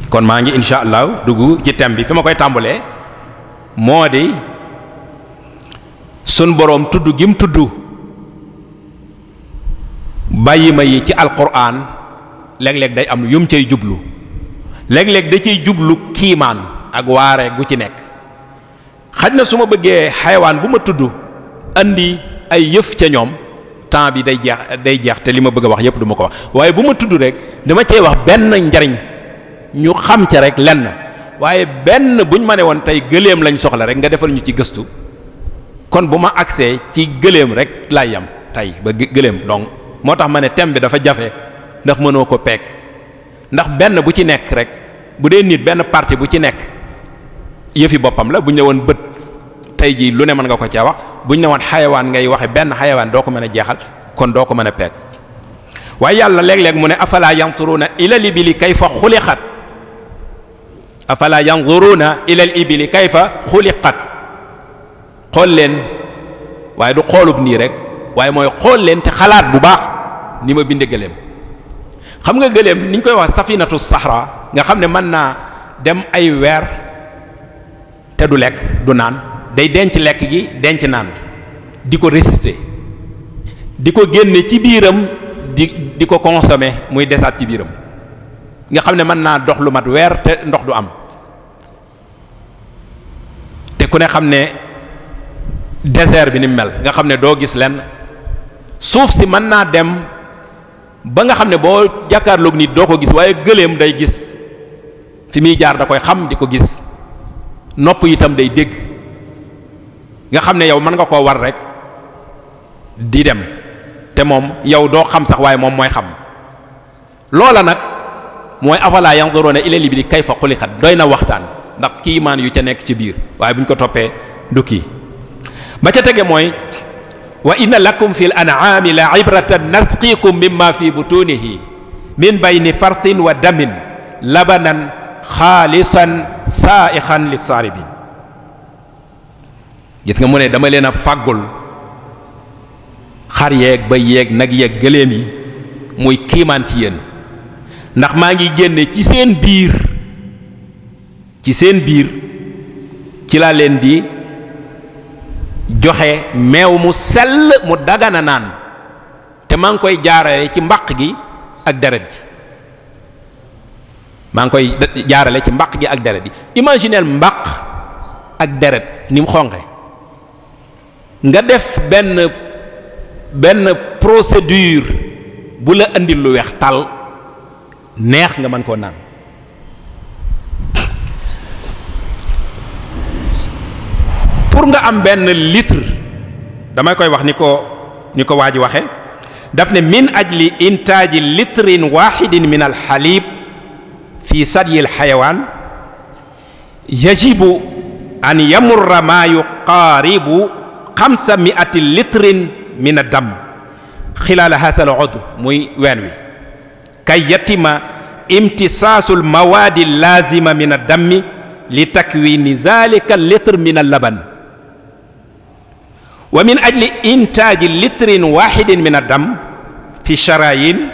kon maa ngi insha allah dugg ci thème bi fi ma koy tàmbalee moo di sun boroom tudd gim tudd bàyyi ma yi ci alquran léeg-léeg day am yum cay jublu léeg-léeg da ciy jublu kiimaan ak waare gu ci nekk. xaj na su ma bëggee xayawaan bu ma tudd andi ay yëf ca ñoom temps bi day jeex te li ma bëgg a wax yëpp du ma ko wax waaye bu ma tudd rek dama cey wax benn njariñ ñu xam ca rek lenn waaye benn buñ ma ne woon tey gëléem lañ soxla rek nga defal ñu ci gëstu kon bu ma agsee ci gëléem rek laay yam tey ba gëléem donc moo tax ma ne thème bi dafa jafe ndax mënoo ko peeg ndax benn bu ci nekk rek bu dee nit benn partie bu ci nekk yëfi boppam la bu ñu ne woon bët tey jii lu ne mën nga ko cee wax bu ñu ne woon xayawaan ngay waxe benn xayawaan doo ko mën a jeexal kon doo ko mën a peeg waaye yàlla léeg-léeg mu ne afala yanzuruna ilal ibili kayfa xuliqat afala yanzuruna ilal ibili kayfa xuliqat xool leen waaye du xoolub nii rek waaye mooy xool leen te xalaat bu baax ni ma binde gëléem. xam nga gëléem ni ñu koy wax safinatu sahra nga xam ne mën naa dem ay weer te du lekk du naan day denc lekk gi denc naan di ko résister di ko génne ci biiram di ko consommer muy desaat ci biiram nga xam ne mën naa dox lu mat weer te ndox du am te ku ne xam ne désert bi ni mel nga xam ne doo gis lenn suuf si mën naa dem ba nga xam ne boo jàkkaarloog nit doo ko gis waaye gëléem day gis fi muy jaar da koy xam di ko gis nopp itam day dégg nga xam ne yow mën nga koo war rek di dem te moom yow doo xam sax waaye moom mooy xam loola nag mooy afala yanzuruna ilal ibili kayfa xuliqat doy na waxtaan ndax kiimaan yu ca nekk ci biir waaye bu ñu ko toppee du kii ba ca tege mooy wa inna lakum fil an'ami la ibratan nasqikum mimma fi butunihi min bayni farthin wa damin labanan xaalisan saa'ixan lis-saaribin gis nga mu ne dama leen a fàggul xar yeeg ba yeeg nag yeeg gëléem yi muy kiimaan ci yéen ndax maa ngi génne ci seen biir ci laa leen di joxe meew mu sell mu dagana naan te maa ngi koy jaarale ci mbaq gi ak deret ji maa ngi koy jaarale ci mbaq gi ak deret gi imagineel mbaq ak deret ni mu xonqe nga def benn procédure bu la andil lu weex tal neex nga mën koo naan pour nga am benn litre damay koy wax ni ko waa ji waxe daf ne min ajli intaaji litrin wahidin min alxalib fi sadyi alxayawaan yajibu an yamurra maa yuqaaribu 500 litrin min ad-dam xilaala haasal udw muy ween wi kay yatima imtisaasul mawaadi laazima min ad-dammi li takwini zalika litr min al-laban wa min ajli intaaji litrin wahidin min ad-dam fi sharayin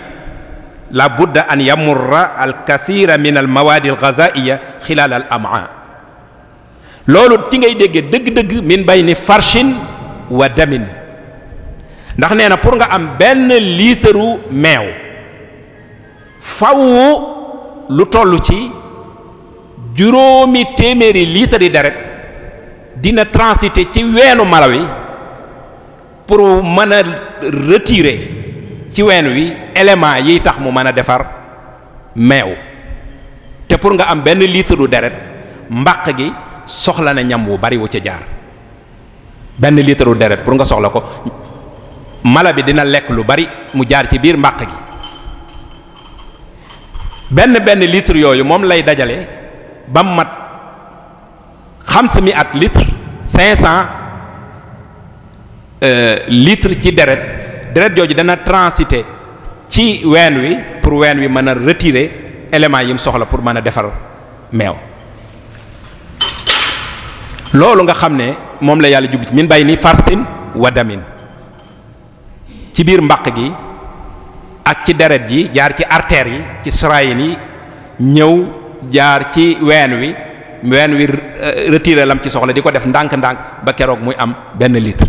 la budda an yamurra al-kathira min al-mawaadi al-ghazaiya xilaala al-am'a loolu ci ngay déggee dëgg-dëgg min bayni farshin wa damin ndax nee na pour nga am benn liitaru meew faw lu toll ci juróomi téeméeri liitari deret dina transiter ci weenu mala wi pour mën a retirer ci ween wi élément yiy tax mu mën a defar meew te pour nga am benn liitaru deret mbàq gi soxla na ñam wu bari wu ca jaar benn liitaru deret pour nga soxla ko mala bi dina lekk lu bari mu jaar ci biir mbàq gi benn litre yooyu moom lay dajale ba mat 500 litre 500 litre ci deret jooju dana transiter ci ween wi pour ween wi mën a retirer éléments yi mu soxla pour mën a defar meew loolu nga xam ne moom la yàlla jublu ci min bay ni farsin wa damin ci biir mbaq gi ak ci deret yi jaar ci artères yi ci sarayin yi ñëw jaar ci ween wi retiré lam ci soxla di ko def ndànk-ndànk ba keroog muy am benn litre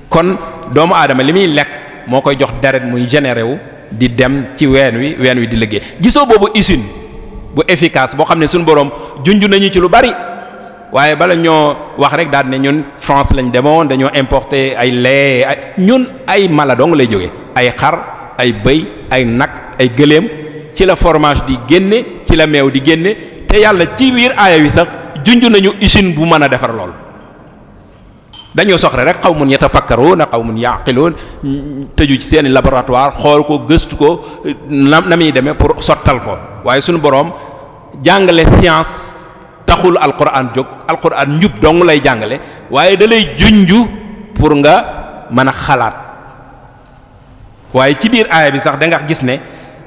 kon doomu aadama li muy lekk moo koy jox deret muy généré wu di dem ci ween wi di liggéey gisoo boobu usine bu efficace boo xam ne suñu boroom junj nañu ci lu bari waaye bala ñoo wax rek daal ne ñun France lañ demoon dañoo importer ay lait ñun ay mala dong lay jógee ay xar ay bëy ay nag ay gëléem ci la fromage di génne ci la meew di génne te yàlla ci biir aaya wi sax junj nañu usine bu mën a defar lool dañoo soxla rek qawmun yatafakkaruun qawmun yaqiluun tëju ci seeni laboratoire xool ko gëstu ko na muy demee pour sottal ko waaye suñu boroom jàngale science taxul alquran jóg alquran njub dong lay jàngale waaye da lay junju pour nga mën a xalaat waaye ci biir aaya bi sax da nga gis ne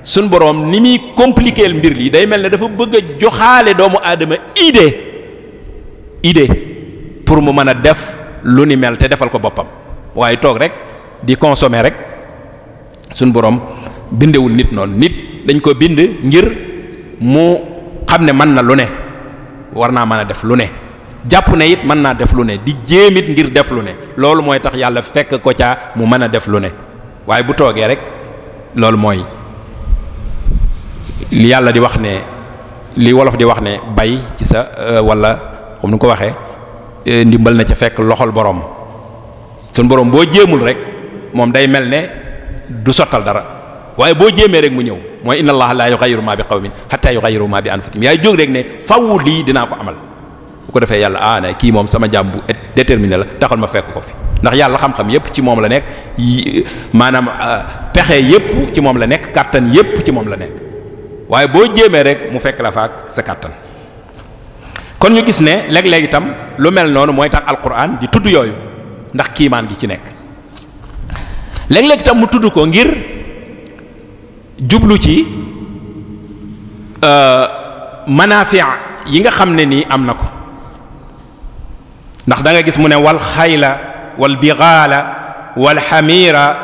suñ boroom ni muy compliquer mbir li day mel ne dafa bëgg a joxaale doomu aadama idée pour mu mën a def lu ni mel te defal ko boppam waaye toog rek di consommer rek suñ boroom bindewul nit noonu nit dañ ko bind ngir mu xam ne mën na lu ne war naa mën a def lu ne jàpp ne it mën naa def lu ne di jéem it ngir def lu ne loolu mooy tax yàlla fekk ko caa mu mën a def lu ne waaye bu toogee rek loolu mooy li yàlla di wax ne li wolof di wax ne bay ci sa wala comme ni ko waxee ndimbal na ca fekk loxol borom sun borom boo jéemul rek moom day mel ne du sottal dara waaye boo jéemee rek mu ñëw mooy inna allaha la yughayyiru ma bi qawmin hatta yughayyiru ma bi anfusihim yaay jóg rek ne faw lii dinaa ko amal bu ko defee yàlla ne kii moom sama jaam bu déterminé la taxal ma fekk ko fi ndax yàlla xam-xam yépp ci moom la nekk maanaam pexe yépp ci moom la nekk kàttan yépp ci moom la nekk waaye boo jéemee rek mu fekk la fa ak sa kàttan kon ñu gis ne léeg-léeg itam lu mel noonu mooy tax alquran di tudd yooyu ndax kiimaan gi ci nekk léeg-léeg itam mu tudd ko ngir jublu ci manaafi yi nga xam ne nii am na ko ndax da nga gis mu ne wal xayla wal bigaala wal xamiira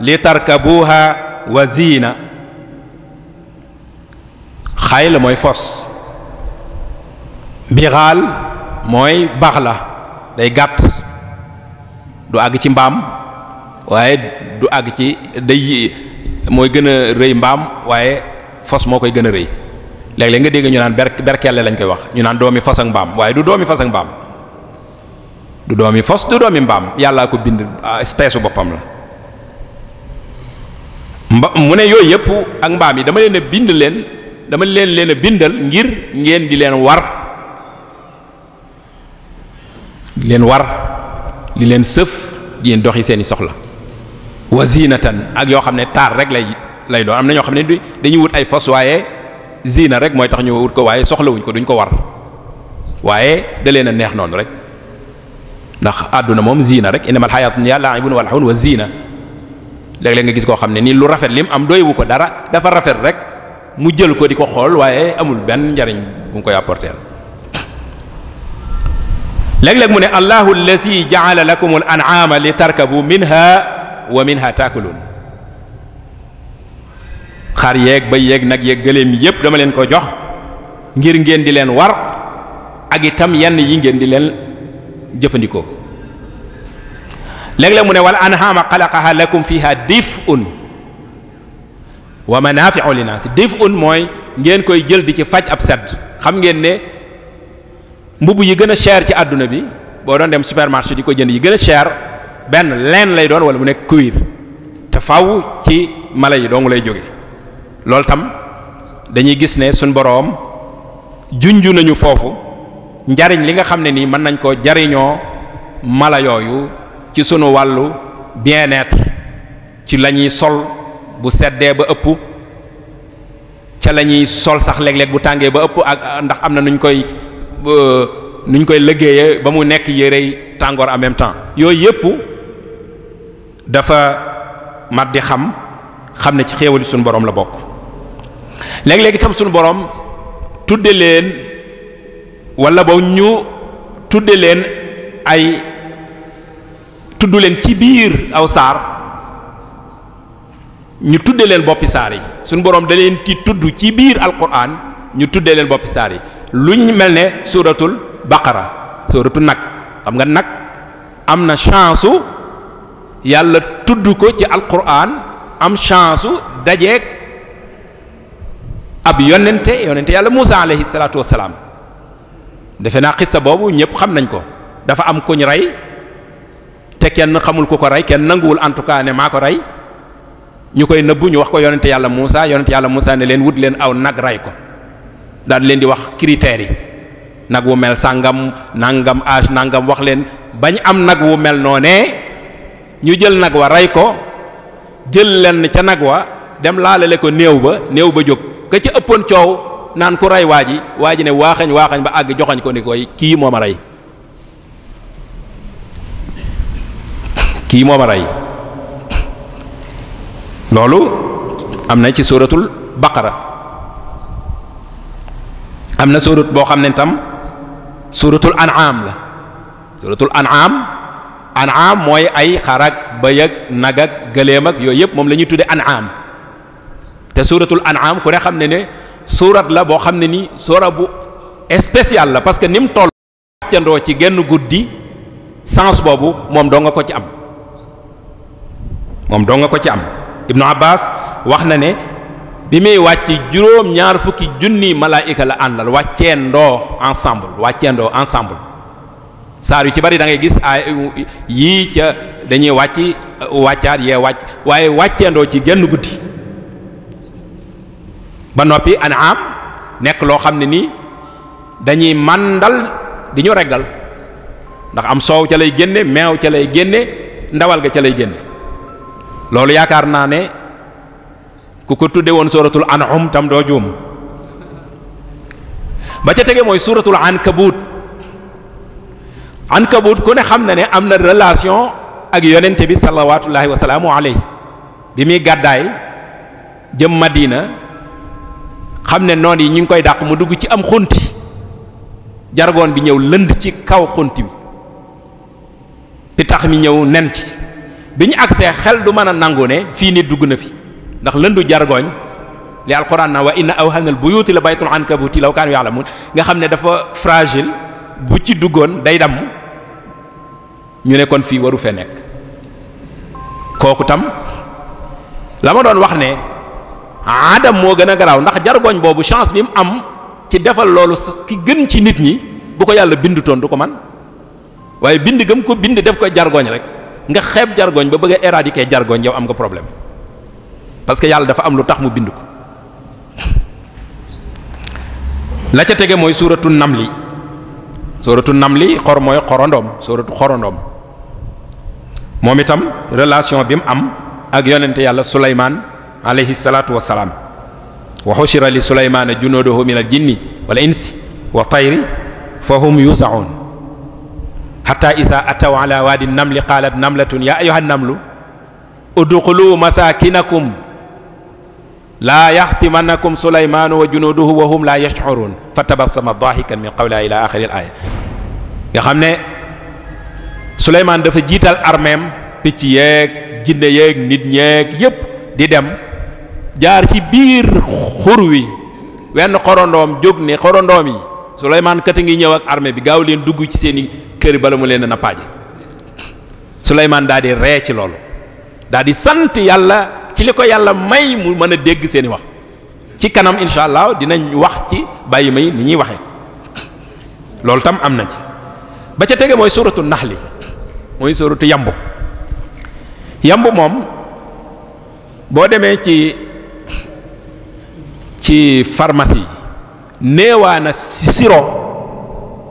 li tarkabuha wa ziina xayla mooy fos bigaal mooy bax la day gàtt du àgg ci mbaam waaye du àgg ci day mooy gën a rëy mbaam waaye fos moo koy gën a rëy léeg-léeg nga dégg ñu naan berkelle lañ koy wax ñu naan doomi fos ak mbaam waaye du doomi fos ak mbaam du doomi fos du doomi mbaam yàllaa ko bind espèce boppam la mu ne yooyu yëpp ak mbaam yi dama leen a bind dama leen a bindal ngir ngeen di leen war li leen sëf di leen doxi seeni soxla wa zinatan ak yoo xam ne taar rek lay doon. am na ñoo xam ne dañuy wut ay fos waaye zina rek mooy tax ñu wut ko waaye soxlawuñ ko duñ ko war waaye da leen a neex noonu rek ndax àdduna moom zina rek innamal hayaatu dunya la'ibun wa lahwun wa zina. léeg-léeg nga gis koo xam ne nii lu rafet lim am doywu ko dara dafa rafet rek mu jël ko di ko xool waaye amul benn njariñ bu mu koy apporter. léeg-léeg mu ne allahu allati ja'ala lakum al an'ama li tarkabu minha wa minha taakulun. xar yeeg bay yeeg nag yeeg gëléem yépp dama leen ko jox ngir ngeen di leen war ak itam yenn yi ngeen di leen jëfandikoo. léeg-léeg mu ne wal an'ama xalaqaha lakum fiha dif'un wa manafi'u linnaas. dif'un mooy ngeen koy jël di ci faj ab sedd. xam ngeen ne mbubb yi gën a cher ci àdduna bi boo doon dem supermarché di ko jënd yi gën a cher benn leen lay doon wala mu nekk cuir te faw ci mala yi dong lay jóge. loolu tam dañuy gis ne suñ boroom junju nañu foofu njariñ li nga xam ne nii mën nañ ko jariñoo mala yooyu ci sunu wàllu bien-être ci la ñuy sol bu seddee ba ëpp ca la ñuy sol sax léeg-léeg bu tàngee ba ëpp ak ndax am na nuñ koy liggéeyee ba mu nekk yérey tàngoor en même temps. yooyu yëpp dafa mat di xam ne ci xéewali suñu boroom la bokk. léeg-léeg itam suñu boroom tudde leen wala ba ñu tudde leen tudd leen ci biir aw saar ñu tudde leen boppi saar yi. suñu boroom da leen ci tudd ci biir alquran ñu tudde leen boppi saar yi. lu ñu mel ne suuratul baqara suuratu nag xam nga nag am na chance yàlla tudd ko ci alquran am chance dajeeg ab yonente yàlla Muusa alayhi salaatu wassalaam. defe naa xissa boobu ñëpp xam nañ ko. dafa am kuñ rey te kenn xamul ku ko rey kenn nanguwul en tout cas ne maa ko rey ñu koy nëbbu ñu wax ko yonente yàlla Muusa ne leen wut leen aw nag rey ko. daal leen di wax critères yi nag wu mel sàngam nangam âge nangam wax leen bañ am nag wu mel noonee ñu jël nag wa rey ko jël leen ca nag wa dem laalale ko néew ba jóg ka ca ëppoon coow naan ku rey waa ji ne waaxañ ba àgg joxañ ko ni koy kii moo ma rey loolu am na ci suuratul baqara. am na suurat boo xam ne tam suuratul an'am la. suuratul an'am mooy ay xar ak bëy ak nag ak gëléem ak yooyu yëpp moom la ñuy tudde an'am. te suuratul an'am ku ne xam ne suurat la boo xam ne ni suura bu spécial la parce que ni mu toll wàccandoo ci genn guddi sens boobu moom doo nga ko ci am. Ibnu Abbas wax na ne bi muy wàcc juróom-ñaar fukki junni malaayika la àndal wàcceendoo ensemble saar yu ci bari da ngay gis yii ca dañuy wàccaat yee wàcc waaye wàcceendoo ci genn guddi ba noppi an'am nekk loo xam ne nii dañuy màndal di ñu reggal ndax am soow ca lay génne meew ca lay génne ndawal ga ca lay génne loolu yaakaar naa ne ku ko tudde woon suuratul an'am tam doo juum. ba ca tege mooy suuratul ankabut ku ne xam na ne am na relation ak yonente bi salawatullahi wa salaamu alayhi bi muy gàddaay jëm Madina xam ne noon yi ñu ngi koy dàq mu dugg ci am xunti jargoon bi ñëw lënd ci kaw xunti bi pitax mi ñëw nen ci bi ñu agsee xel du mën a nangu ne fii nit dugg na fi ndax lëndu jargoñ li alquran na wa inna awhanal buyuti la baytul ankabuti law kaanu ya'lamun nga xam ne dafa fragile bu ci duggoon day damm ñu ne kon fii waru fee nekk. kooku tam la ma doon wax ne adam moo gën a garaaw ndax jargoñ boobu chance bi mu am ci defal loolu ki gën ci nit ñi bu ko yàlla bindutoon du ko man waaye bind gëm ko bind def ko jargoñ rek nga xeeb jargoñ ba bëgg a éradiquer jargoñ yow am nga problème parce que yàlla dafa am lu tax mu bind ko. la ca tege mooy suuratu namli xor mooy xorondoom suuratu xorondoom moom itam relation bi mu am ak yonente yàlla Suleymaan alayhi salaatu wassalaam wa hushira li Suleymaana junuuduhu min al jinni wal insi wa tayri fa hum yuzaun hatta isa ataw ala waadi namli qaalat namlatun ya ayyuha namlu udxulu masakinakum laa yaxtimannakum Suleymaanu wa junuuduhu wa hum laa yash'uruun fa tabassama daahikan min qawlihaa ila aaxiri al aaya nga xam ne Suleymaan dafa jiital armeem picc yeeg jinne yeeg nit ñeeg yépp di dem jaar ci biir xur wi wenn xorondoom jóg ne xorondoom yi Suleymaan kat a ngi ñëw ak armée bi gaaw leen dugg ci seeni kër bala mu leen a nappaaje Suleymaan daal di ree ci loolu daal di sant yàlla ci li ko yàlla may mu mën a dégg seeni wax ci kanam incha allah dinañ wax ci bàyyi may ni ñuy waxee loolu tam am na ci ba ca tege mooy suratu naxli mooy suratu yambu moom boo demee ci pharmacie néewaana siro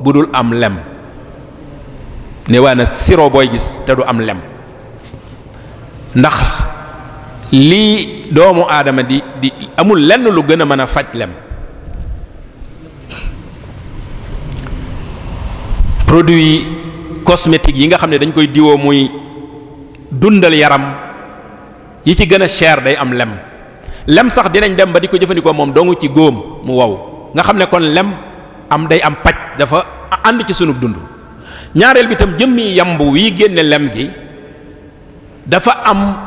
bu dul am lem néewaana siro booy gis te du am lem ndax lii doomu aadama di amul lenn lu gën a mën a faj lem produit cosmétique yi nga xam ne dañ koy diwoo muy dundal yaram yi ci gën a cher day am lem sax dinañ dem ba di ko jëfandikoo moom dongu ci góom mu wow nga xam ne kon lem day am paj dafa ànd ci sunu dund ñaareel bi tam jëmmi yamb wi génne lem gi dafa am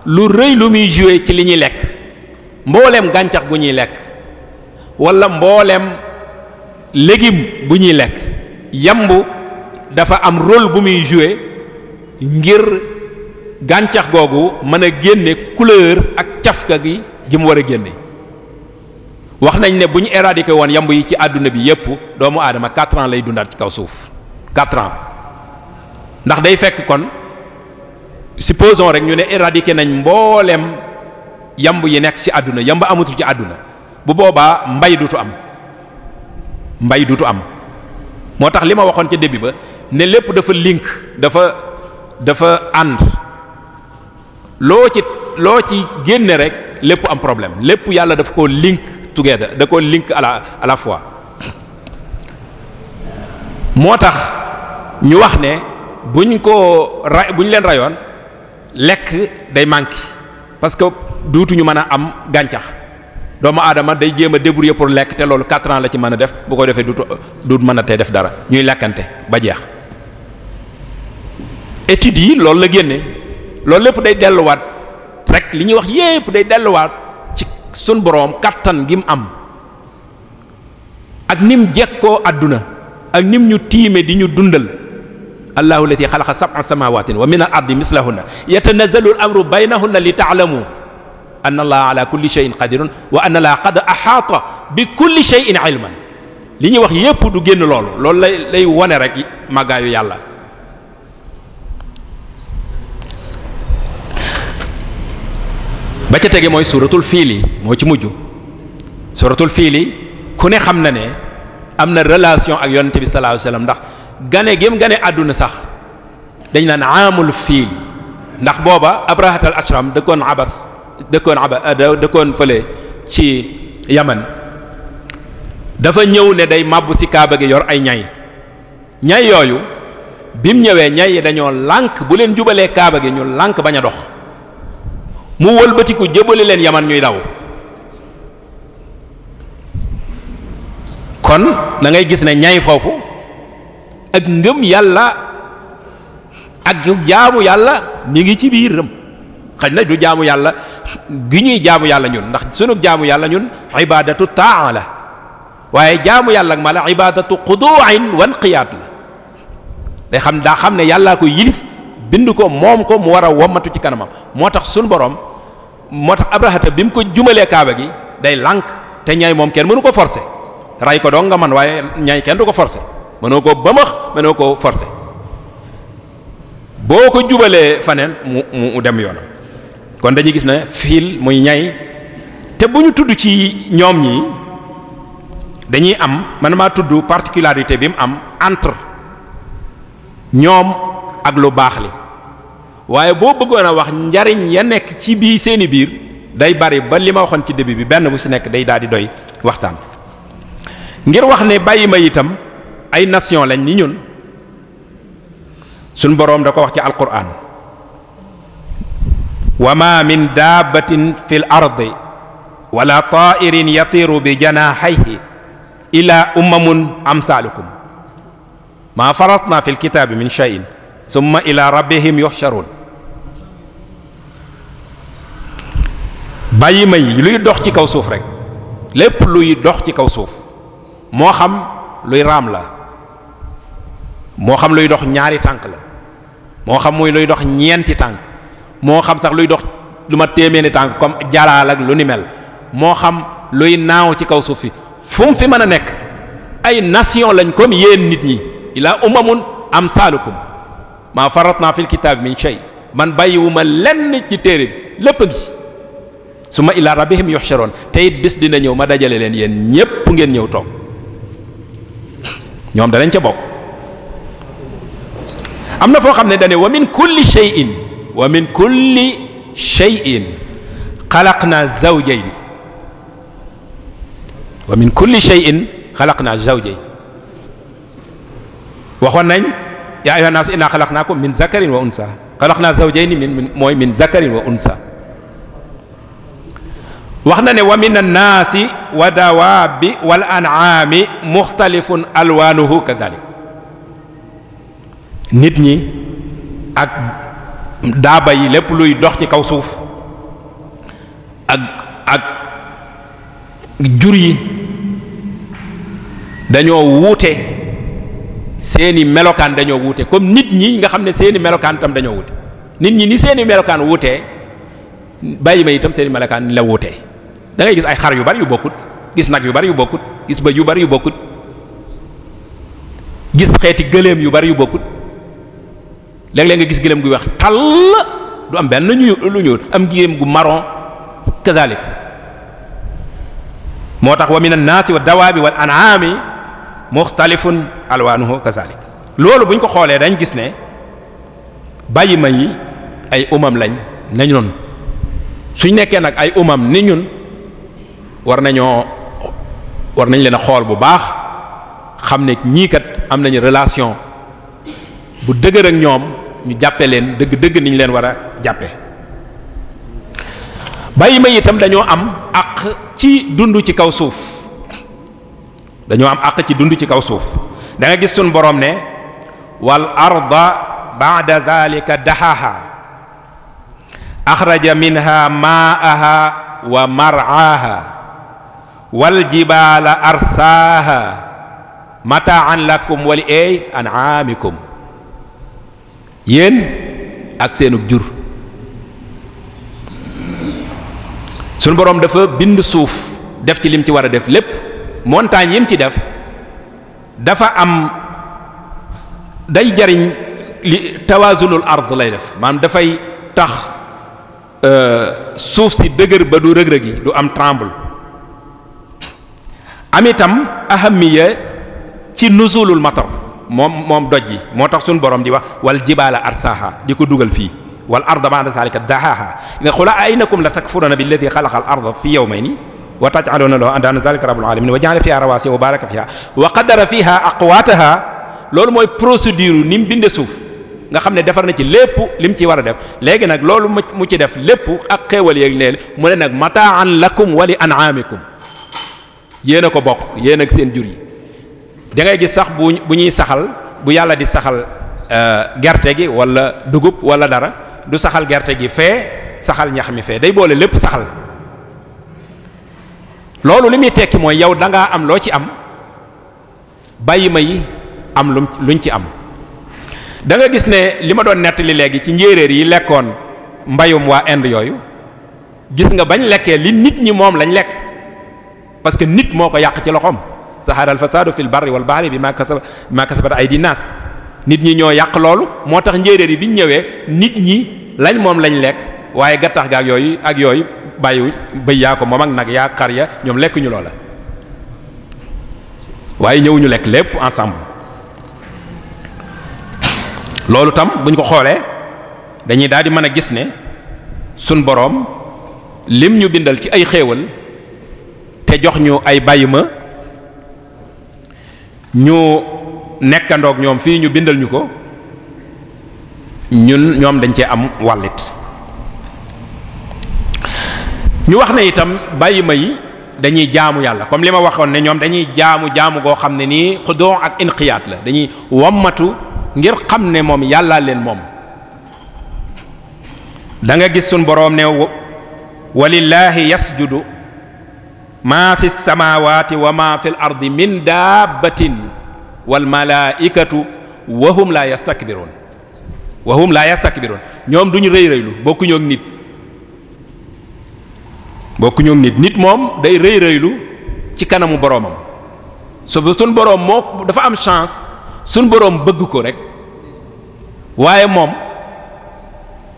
lu rëy lu muy joué ci li ñuy lekk mbooleem gàncax gu ñuy lekk wala mbooleem légume bu ñuy lekk yamb dafa am rôle bu muy joué ngir gàncax googu mën a génne couleur ak cafka gi mu war a génne wax nañ ne bu ñu éradiqué woon yamb yi ci àdduna bi yépp doomu aadama 4 ans lay dundaat ci kaw suuf 4 ans ndax day fekk kon supposons rek ñu ne éradiqué nañ mbooleem yamb yi nekk ci àdduna yamb amatul ci àdduna bu boobaa mbay dutu am moo tax li ma waxoon ca début ba ne lépp dafa link dafa ànd loo ci génne rek lépp am problème lépp yàlla dafa ko link together da ko link à la fois moo tax ñu wax ne buñ leen rayoon lekk day manqué parce que duutuñu mën a am gàncax doomu aadama day jéem a débrouiller pour lekk te loolu 4 ans la ci mën a def bu ko defee duut mën a tee def dara ñuy lekkante ba jeex études yi loolu la génne loolu lépp day delluwaat rek li ñuy wax yépp day delluwaat ci sun boroom kattan gi mu am ak nim jekkoo àdduna ak nim ñu tiime di ñu dundal allahu allati xalaqa sab'a samawaatin wa min al ardi mislahunna yatanazzalu al amru baynahunna li ta'lamu anna allaha ala kulli shay'in qadirun wa anna allaha qad ahaata bi kulli shay'in ilman li ñuy wax yépp du génn loolu lay wone rek màggaayu yàlla ba ca tege mooy suratul fiili moo ci mujj suratul fiili ku ne xam na ne am na relation ak yonent bi sallallahu alayhi wasallam ndax gane àdduna sax dañ naan aamul fiil ndax booba abrahatal ashram dëkkoon fële ci yaman dafa ñëw ne day màbbu ci kaaba gi yor ay ñay yooyu bim ñëwee ñay yi dañoo lànk bu leen jubalee kaaba gi ñu lànk bañ a dox mu wëlbatiku jëbale leen yaman ñuy daw kon da ngay gis ne ñay foofu ak ngëm yàlla ak jaamu yàlla mi ngi ci biiram xëy na du jaamu yàlla gi ñuy jaamu yàlla ñun ndax sunu jaamu yàlla ñun ibadatu taa la waaye jaamu yàlla ak ma la ibadatu xuduin wa inqiyaad la day daa xam ne yàllaa ko yilif bind ko moom ko mu war a wommatu ci kanamam moo tax sunu borom moo tax abrahata bi mu ko jumalee kaaba gi day lànk te ñay moom kenn mënu ko forcer ray ko dong nga man waaye ñay kenn du ko forcer mënoo ko bëmax mënoo ko forcer boo ko jubalee faneen mu dem yoonam kon dañuy gis ne fiil muy ñay te bu ñu tudd ci ñoom ñi dañuy am man maa tudd particularité bi mu am entre ñoom ak lu baax li waaye boo bëggoon a wax njariñ ya nekk ci bii seeni biir day bari ba li ma waxoon ci début bi benn bu ci nekk day daal di doy waxtaan. ngir wax ne bàyyi ma itam ay nation lañ ni ñun suñ boroom da ko wax ci alquran wa ma min dabbatin fil ardi wala ta'irin yatiru bi janaahayhi ila umamun amsalukum ma faratna fil kitabi min shay'in summa ila rabbihim yuhsharun. bàyyi ma yi luy dox ci kaw suuf rek lépp luy dox ci kaw suuf moo xam luy raam la moo xam luy dox ñaari tànk la moo xam muy luy dox ñeenti tànk moo xam sax luy dox lu ma téeméeri tànk comme jalaal ak lu ni mel moo xam luy naaw ci kaw suuf fi fu mu fi mën a nekk ay nation lañ comme yéen nit ñi ila umamun amsalukum ma faratna fil kitab min shay man bàyyiwuma lenn ci téere bi lépp a ngi summa ila rabbihim yuhsharun te it bis dina ñëw ma dajale leen yéen ñépp ngeen ñëw toog ñoom danañ ca bokk. am na foo xam ne dane wa min kulli shay'in xalaqna zawjayni wa min kulli shay'in xalaqna zawjayn waxoon nañ yaa ayyuhan naas inna xalaqnaakum min zakarin wa unsa xalaqna zawjayni min zakarin wa unsa. wax na ne wa min annaasi wa dawaabi wal an'aami muxtalifun alwaanuhu kadalik nit ñi ak daaba yi lépp luy dox ci kaw suuf ak jur yi dañoo wuute seeni melokaan dañoo wuute comme nit ñi nga xam ne seeni melokaan tam dañoo wuute nit ñi ni seeni melokaan wuutee bàyyi ma itam seeni melokaan la wuutee da ngay gis ay xar yu bari yu bokkut gis nag yu bari yu bokkut gis bëy yu bari yu bokkut gis xeeti gëléem yu bari yu bokkut léeg-léeg nga gis gëléem gu weex tàll du am benn lu ñuul am gëléem gu marron kazalik moo tax wa min annaasi wa dawaabi wal an'aami muxtalifun alwaanuhu kazalik loolu buñ ko xoolee dañ gis ne bàyyi ma yi ay umam lañ nañ noonu suñ nekkee nag ay umam ni ñun war nañ leen a xool bu baax xam ne ñii kat am nañu relation bu dëgër ak ñoom ñu jàppe leen dëgg-dëgg niñ leen war a jàppe bàyyi ma itam dañoo am àq ci dund ci kaw suuf dañoo am àq ci dund ci kaw suuf da nga gis suñ boroom ne wal arda ba'da zalika dahaha axraja minha ma'aha wa mar'aha wal jibala arsaaha mata'an lakum wa li an'amikum yéen ak seenug jur sunu boroom dafa bind suuf def ci lim ci war a def lépp montagne yim ci def dafa am day jariñ li tawazunul ard lay def maanaam dafay tax suuf si dëgër ba du rëg-rëg yi du am tremble am itam ahamiya ci nuzulul matar moom doj yi moo tax suñu borom di wax wal jibaala arsaha di ko dugal fii wal arda ba'da zalika dahaha ne xula aynakum la takfuruna billadi xalaqa al arda fi yawmayni wa taj'aluna lahu andaana zalika rabbul alamin wa ja'ala fiha rawasiya wa baraka fiha wa qaddara fiha aqwataha loolu mooy procédure ni mu binde suuf nga xam ne defar na ci lépp lim ci war a def léegi nag loolu mu ci def lépp ak xéewal yeeg neel mu ne nag mataan lakum wa li an'amikum yéen a ko bokk yéen ak seen jur yi da ngay gis sax bu ñuy saxal bu yàlla di saxal gerte gi wala dugub wala dara du saxal gerte gi fee saxal ñax mi fee day boole lépp saxal loolu li muy tekki mooy yow da ngaa am loo ci am bàyyi ma yi am luñ ci am da nga gis ne li ma doon nettali léegi ci njéeréer yi lekkoon mbayum waa Inde yooyu gis nga bañ lekkee li nit ñi moom lañ lekk parce que nit moo ko yàq ci loxoom zahara al fasadu fil barri wal bahri bima kasabat aydi nas nit ñi ñoo yàq loolu moo tax njéeréer yi biñ ñëwee nit ñi lañ moom lañ lekk waaye gattax ga ak yooyu bàyyiwuñ bëy yaa ko moom ak nag yaa xar ya ñoom lekkuñu loola waaye ñëwuñu lekk lépp ensemble loolu tam buñ ko xoolee dañuy daal di mën a gis ne sun boroom lim ñu bindal ci ay xéewal te jox ñu ay bàyyima ñu nekkandoog ñoom fii ñu bindal ñu ko ñoom dañ cee am wàllit ñu wax ne itam bàyyima yi dañuy jaamu yàlla comme li ma waxoon ne ñoom dañuy jaamu goo xam ne nii xudoo ak inqiyaat la dañuy wommatu ngir xam ne moom yàllaa leen moom da nga gis sun boroom ne walillahi yasjudu maa fi samawati wa maa fi l ardi min dabbatin wal malaikatu wa hum la yastakbiroon ñoom duñu rëy rëylu bokkuñu ak nit moom day rëy rëylu ci kanamu boroomam sun boroom moo dafa am chance sun boroom bëgg ko rek waaye moom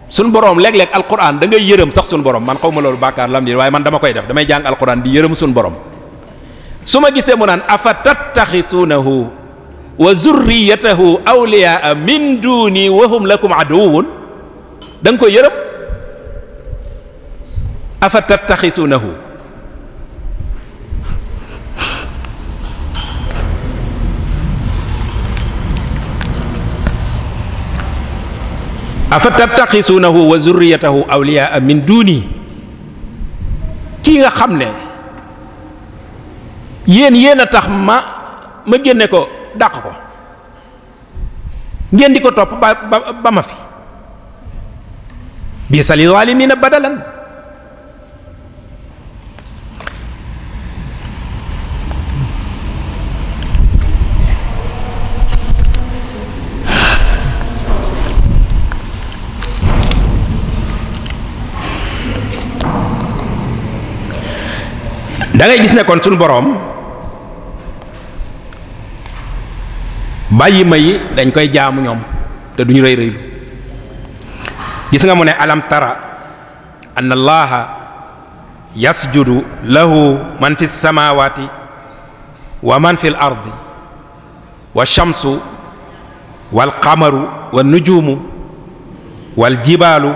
sun boroom léeg-léeg alquran da ngay yërëm sax sun boroom man xaw ma loolu bàkkaar lam di waaye man dama koy def damay jàng alquran di yërëm sun boroom su ma gisee mu naan afa tattaxisuunahu wa zurriyatahu awliyaa min duni wa hum lakum aduwwun da nga koy yërëm afa tattaxisuunahu afa tattaxisuunahu wa zurriyatahu awliyaa min duni kii nga xam ne yéen a tax ma génne ko dàq ko ngeen di ko topp ba ma fi biisa li zaalimiina badalan da ngay gis ne kon suñu boroom bàyyi ma yi dañ koy jaamu ñoom te duñu rëy rëylu gis nga mu ne alam tara anna allaha yasjudu lahu man fi samawati wa man fi l ardi wa shamsu wal qamaru wa nujumu wal jibaalu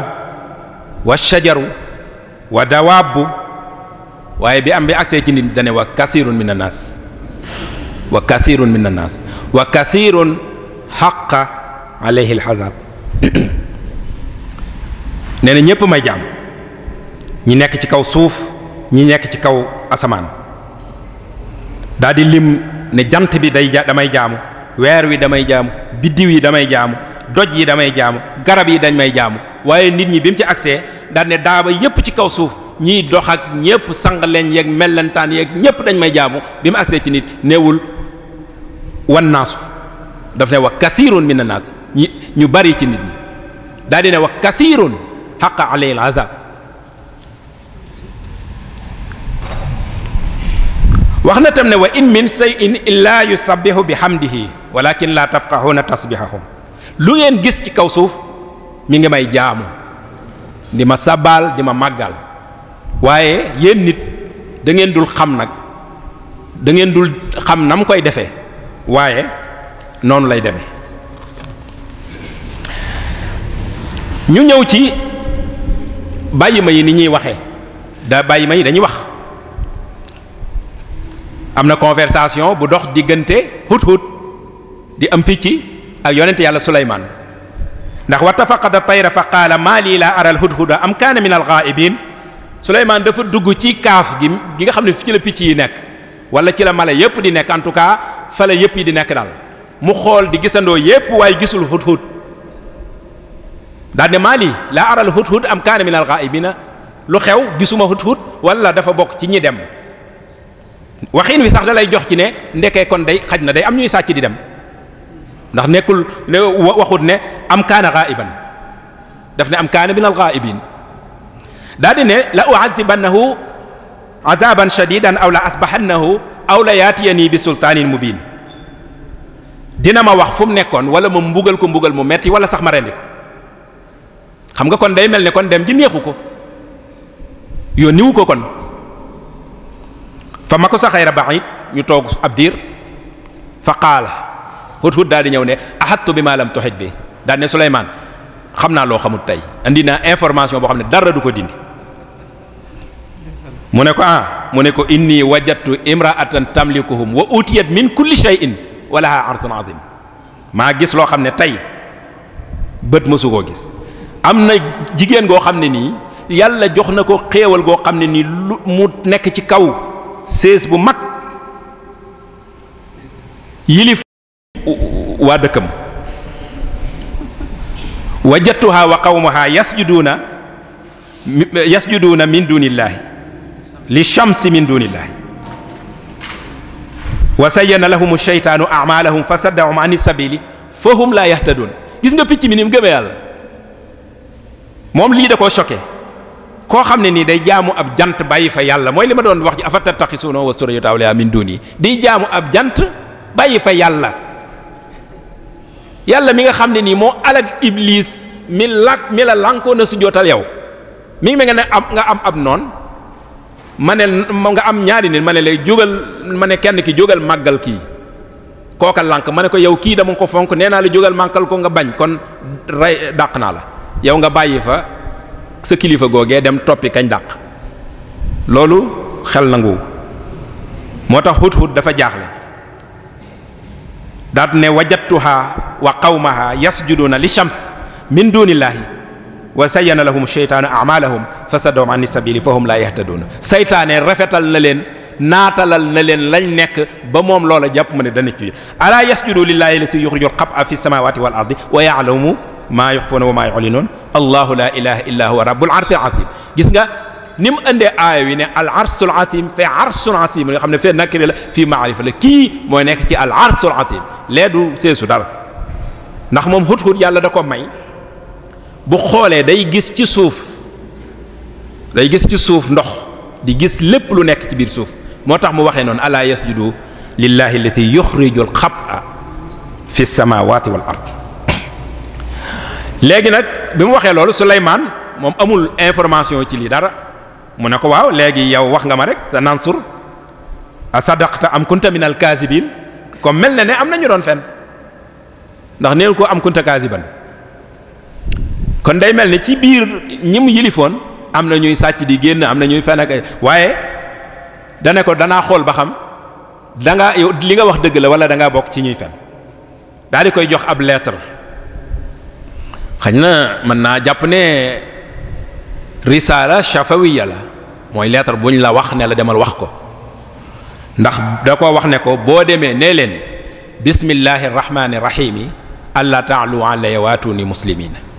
wa shajaru wa dawaabu waaye bi am bi agsee ci nit dane wa kasirun min annaas wa kasirun min annaas wa kasirun xaqa alayhi alxazab nee na ñépp may jaam ñi nekk ci kaw suuf ñi nekk ci kaw asamaan daal di lim ne jant bi damay jaamu weer wi damay jaamu biddiw yi damay jaamu doj yi damay jaamu garab yi dañ may jaamu waaye nit ñi bi mu ci agsee daal ne daaba yépp ci kaw suuf ñiy dox ak ñépp sang leen yeeg mellentaan yeeg ñépp dañ may jaamu bi mu agsee ci nit neewul wan naasu daf ne wa kasirun min annaas ñu bari ci nit ñi daal di ne wa kasirun xaqa alayhi alazab wax na tam ne wa in min shay'in illa yusabbihu bihamdihi walakin la tafqahuna tasbihahum lu ngeen gis ci kaw suuf mi ngi may jaamu di ma sabbaal di ma màggal waaye yéen nit da ngeen dul xam nag da ngeen dul xam nam koy defee waaye noonu lay demee ñu ñëw ci bàyyi ma yi ni ñuy waxee bàyyi ma yi dañuy wax am na conversation bu dox diggante hut di am picc ak yonent yàlla Suleymaan ndax wa tafaqada tayra fa qaala maa lii laa ara al hudhuda am kaana min al ghaa'ibin Suleymaan dafa dugg ci kaaf gi nga xam ne fi ci la picc yi nekk wala ci la mala yépp di nekk en tout cas fa la yépp yi di nekk daal mu xool di gisandoo yépp waaye gisul hudhud daal ne maa lii laa ara al hudhud am kaana min al ghaa'ibina lu xew gisuma hudhud wala dafa bokk ci ñi dem waxin wi sax da lay jox ci ne ndekee kon day xaj na day am ñuy sàcc di dem ndax nekkul waxut ne am kaana ghaiban daf ne am kaana min al ghaibin daa di ne la u'adhibannahu azaban shadidan aw la asbahannahu aw la yaatiyani bi sultaanin mubin dina ma wax fu mu nekkoon wala ma mbugal ko mbugal mu metti wala sax ma rendi ko xam nga kon day mel ne kon dem ji neexu ko yónniwu ko kon fa ma ko sa xayra ba'id ñu toog ab diir fa qaala hudhud daal di ñëw ne ahattu bi ma lam tuhit bi daal ne Suleymaan xam naa loo xamut tey andi naa information boo xam ne dara du ko dindi. mu ne ko mu ne ko inni wajadtu imra'atan tamlikuhum wa utiyat min kulli shay'in wa laha arsun azim. maa gis loo xam ne tey bët mësu koo gis. am na jigéen goo xam ne nii yàlla jox na ko xéewal goo xam ne nii lu mu nekk ci kaw sées bu mag yilif waa dëkkam. wajadtuha wa qawmaha yasjuduuna min dunillahi li shamsi min dunillahi wa sayyana lahum shaytaanu a'maalahum fa saddahum ani sabili fa hum laa yahtadun. gis nga picc mi ni mu gëmee yàlla moom lii da koo choqué. koo xam ne nii day jaamu ab jant bàyyi fa yàlla mooy li ma doon wax ci afa tattaxisuunahu wa surriyatahu awliyaa min duni di jaamu ab jant bàyyi fa yàlla. yàlla mi nga xam ne nii moo alag iblis mi la lànkoo na su jootal yow mi ngi nga ne nga am ab noon ma ne nga am ñaari nit ma ne lay jógal ma ne kenn ki jógal màggal kii kooka lànk ma ne ko yow kii dama ko fonk nee naa la jógal màggal ko nga bañ kon rey dàq naa la yow nga bàyyi fa sa kilifa googee dem toppi kañ dàq. loolu xel nangu moo tax Hudhud dafa jaaxle daat ne wajadtuha wa qawmaha yasjuduna li shams min dunillahi wa sayyana lahum sheytaanu a'malahum fa saddahum ani sabili fa hum la yahtaduna. saytaane rafetal na leen naatalal na leen lañ nekk ba moom loola jàpp ma ne dana ci ala yasjudu lillahi lasi yuxrijul xab'a fi samawati wal ardi wa ya'lamu maa yuxfuuna wa maa yu'linuun allahu la ilaha illa huwa rabbul arshil azim. gis nga ni mu indee aaya wi ne al arshul azim fe arshul azim nga xam ne fee nakire la fii maarifa la kii mooy nekk ci al arshul azim lee du seesu dara ndax moom Hudhud yàlla da ko may bu xoolee day gis ci suuf ndox di gis lépp lu nekk ci biir suuf moo tax mu waxee noonu alaa yasjudu lillahi allati yuxrijul xab'a fi samawati wal ard. léegi nag bi mu waxee loolu Suleymaan moom amul information ci lii dara mu ne ko waaw léegi yow wax nga ma rek sa nansur a sadaqta am kunta min al kaasibin comme mel na ne am na ñu doon fen ndax neen ko am kunta kaasiban kon day mel ni ci biir ñi mu yilifoon am na ñuy sàcc di génn am na ñuy fen ak waaye dane ko danaa xool ba xam dangaa yow li nga wax dëgg la wala dangaa bokk ci ñuy fen daal di koy jox ab lettre xañ na mën naa jàpp ne risaala shafawiya la mooy lettre buñ la wax ne la demal wax ko ndax da ko wax ne ko boo demee nee leen bismillahi rahmani rahimi allah ta'alu alayya waatuni muslimina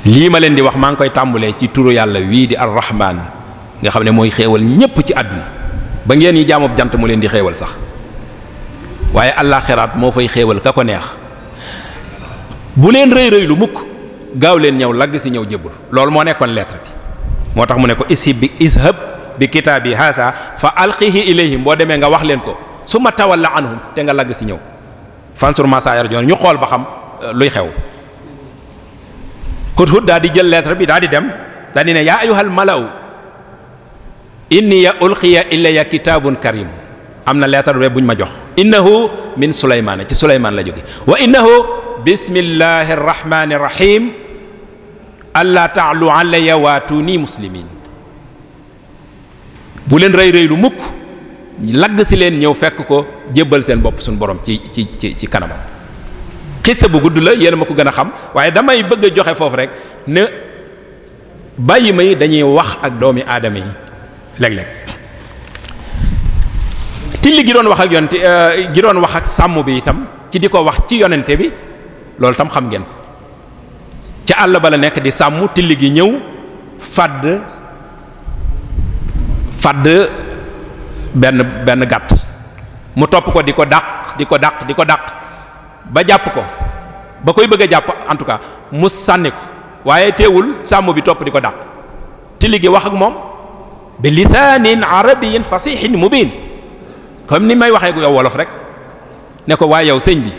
lii ma leen di wax maa ngi koy tàmbulee ci turu yàlla wii di arrahman nga xam ne mooy xéewal ñépp ci àdduna ba ngeen yi jaamub jant mu leen di xéewal sax waaye àllaaxiraat moo fay xéewal ka ko neex bu leen rëy rëy lu mukk gaaw leen ñëw lagg si ñëw jébbul loolu moo nekkoon lettre bi moo tax mu ne ko ishab bi kitaabi haasa fa alqihi ilayhim boo demee nga wax leen ko summa tawalla anhum te nga lagg si ñëw fansur ma saa yarjuun ñu xool ba xam luy xew. Hudhud daal di jël lettre bi daal di dem daal di ne yaa ayyuhal mala'u inni ulqiya ilayya kitaabun karim am na lettre bu buñ ma jox innahu min Suleymaan ci Suleymaan la jóge wa innahu bismillahi rahmani rahim allah ta'alu alayya waatuni muslimin bu leen rëy rëy lu mukk lagg si leen ñëw fekk ko jébbal seen bopp suñu borom ci kanamam. xissa bu gudd la yéen ma ko gën a xam waaye damay bëgg a joxe foofu rek ne bàyyi may dañuy wax ak doomi aadama yi léeg-léeg tilli gi doon wax ak yonente gi doon wax ak sàmm bi itam ci di ko wax ci yonente bi loolu tam xam ngeen ko ca àll ba la nekk di sàmm tilli gi ñëw fàdd benn gàtt mu topp ko di ko dàq ba jàpp ko ba koy bëgg a jàpp en tout cas mu sànni ko waaye teewul sàmm bi topp di ko dàq tilli gi wax ak moom bi lisaanin arabiyyin fasihin mubin comme ni may waxee yow wolof rek ne ko waaye yow sëñ bi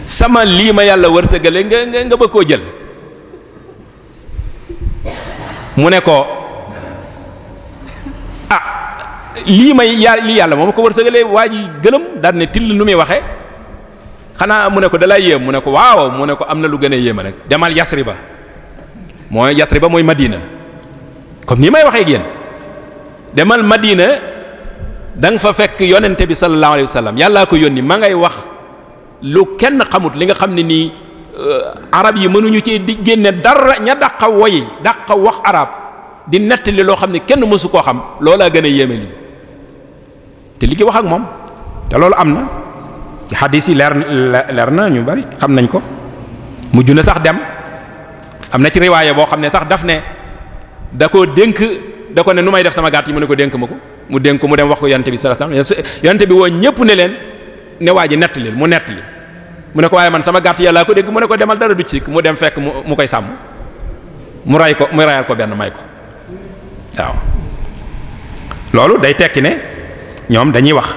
sama lii ma yàlla wërsëgale nga bëgg koo jël mu ne ko lii yàlla moom ko wërsëgalee waa ji gëlëm daal ne till nu muy waxee xanaa mu ne ko dalay yéem mu ne ko waaw mu ne ko am na lu gën a yéema nag demal Yasriba mooy Madina comme ni may waxee ak yéen demal Madina da nga fa fekk yonente bi sallallahu alayhi wa sallam yàllaa ko yónni ma ngay wax lu kenn xamut li nga xam ne nii arab yi mënuñu ci di génne dara ña dàqa woyi dàqa wax arab di nettali loo xam ne kenn mësu koo xam loolaa gën a yéeme lii te li ki wax ak moom te loolu am na ci xadis yi leer na ñu bari xam nañ ko mujj na sax dem am na ci riwaaye boo xam ne sax daf ne da ko dénk da ko ne nu may def sama gàtt yi mu ne ko dénk ma ko mu dénk ko mu dem wax ko yonent bi sallallahu alayhi wasallam yonent bi woo ñépp ne leen ne waa ji nettali mu nettali mu ne ko waaye man sama gàtt yàllaa ko dégg mu ne ko demal dara du ci mu dem fekk mu koy sàmm mu rayal ko benn may ko waaw loolu day tekki ne ñoom dañuy wax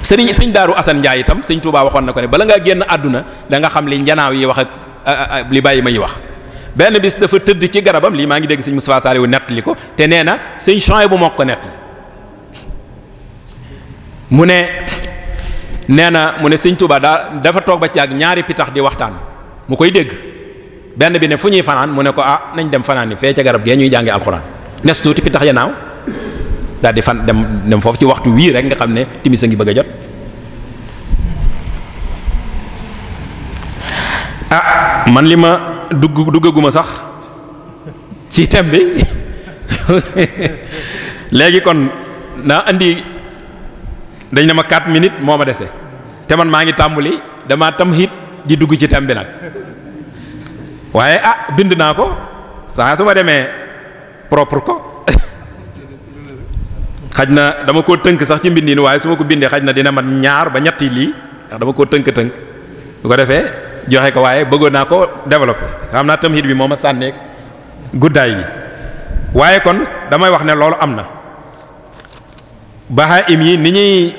sëñ Daaru Asan Njaay itam sëñ Tuubaa waxoon na ko ne bala ngaa génn àdduna da nga xam li njanaaw yi wax ak li bàyyi ma yi wax benn bis dafa tëdd ci garabam lii maa ngi dégg sëñ Moustapha Saliou nettali ko te nee na sëñ Chouaïbou bu mokk ko nettali mu ne sëñ Tuubaa dafa toog ba ci ak ñaari pitax di waxtaan mu koy dégg benn bi ne fu ñuy fanaan mu ne ko nañ dem fanaan ni fee ca garab gee ñuy jàngi alxuraan nes tuuti pitax ya naaw daal di fan dem foofu ci waxtu wii rek nga xam ne timis a ngi bëgg a jot man li ma duggaguma sax ci thème bi léegi kon naa andi dañ ne ma 4 minutes moo ma dese te man maa ngi tàmbali dama tamhid di dugg ci thème bi nag waaye bind naa ko saa su ma demee propre ko xaj na dama koo tënk sax ci mbindiin waaye su ma ko bindee xaj na dina mat 2 ba 3 lii ndax dama koo tënk bu ko defee joxe ko waaye bëggoon naa ko développé xam naa tamhid bi moo ma sànneeg guddaay gi waaye kon damay wax ne loolu am na bahaim yi ni ñuy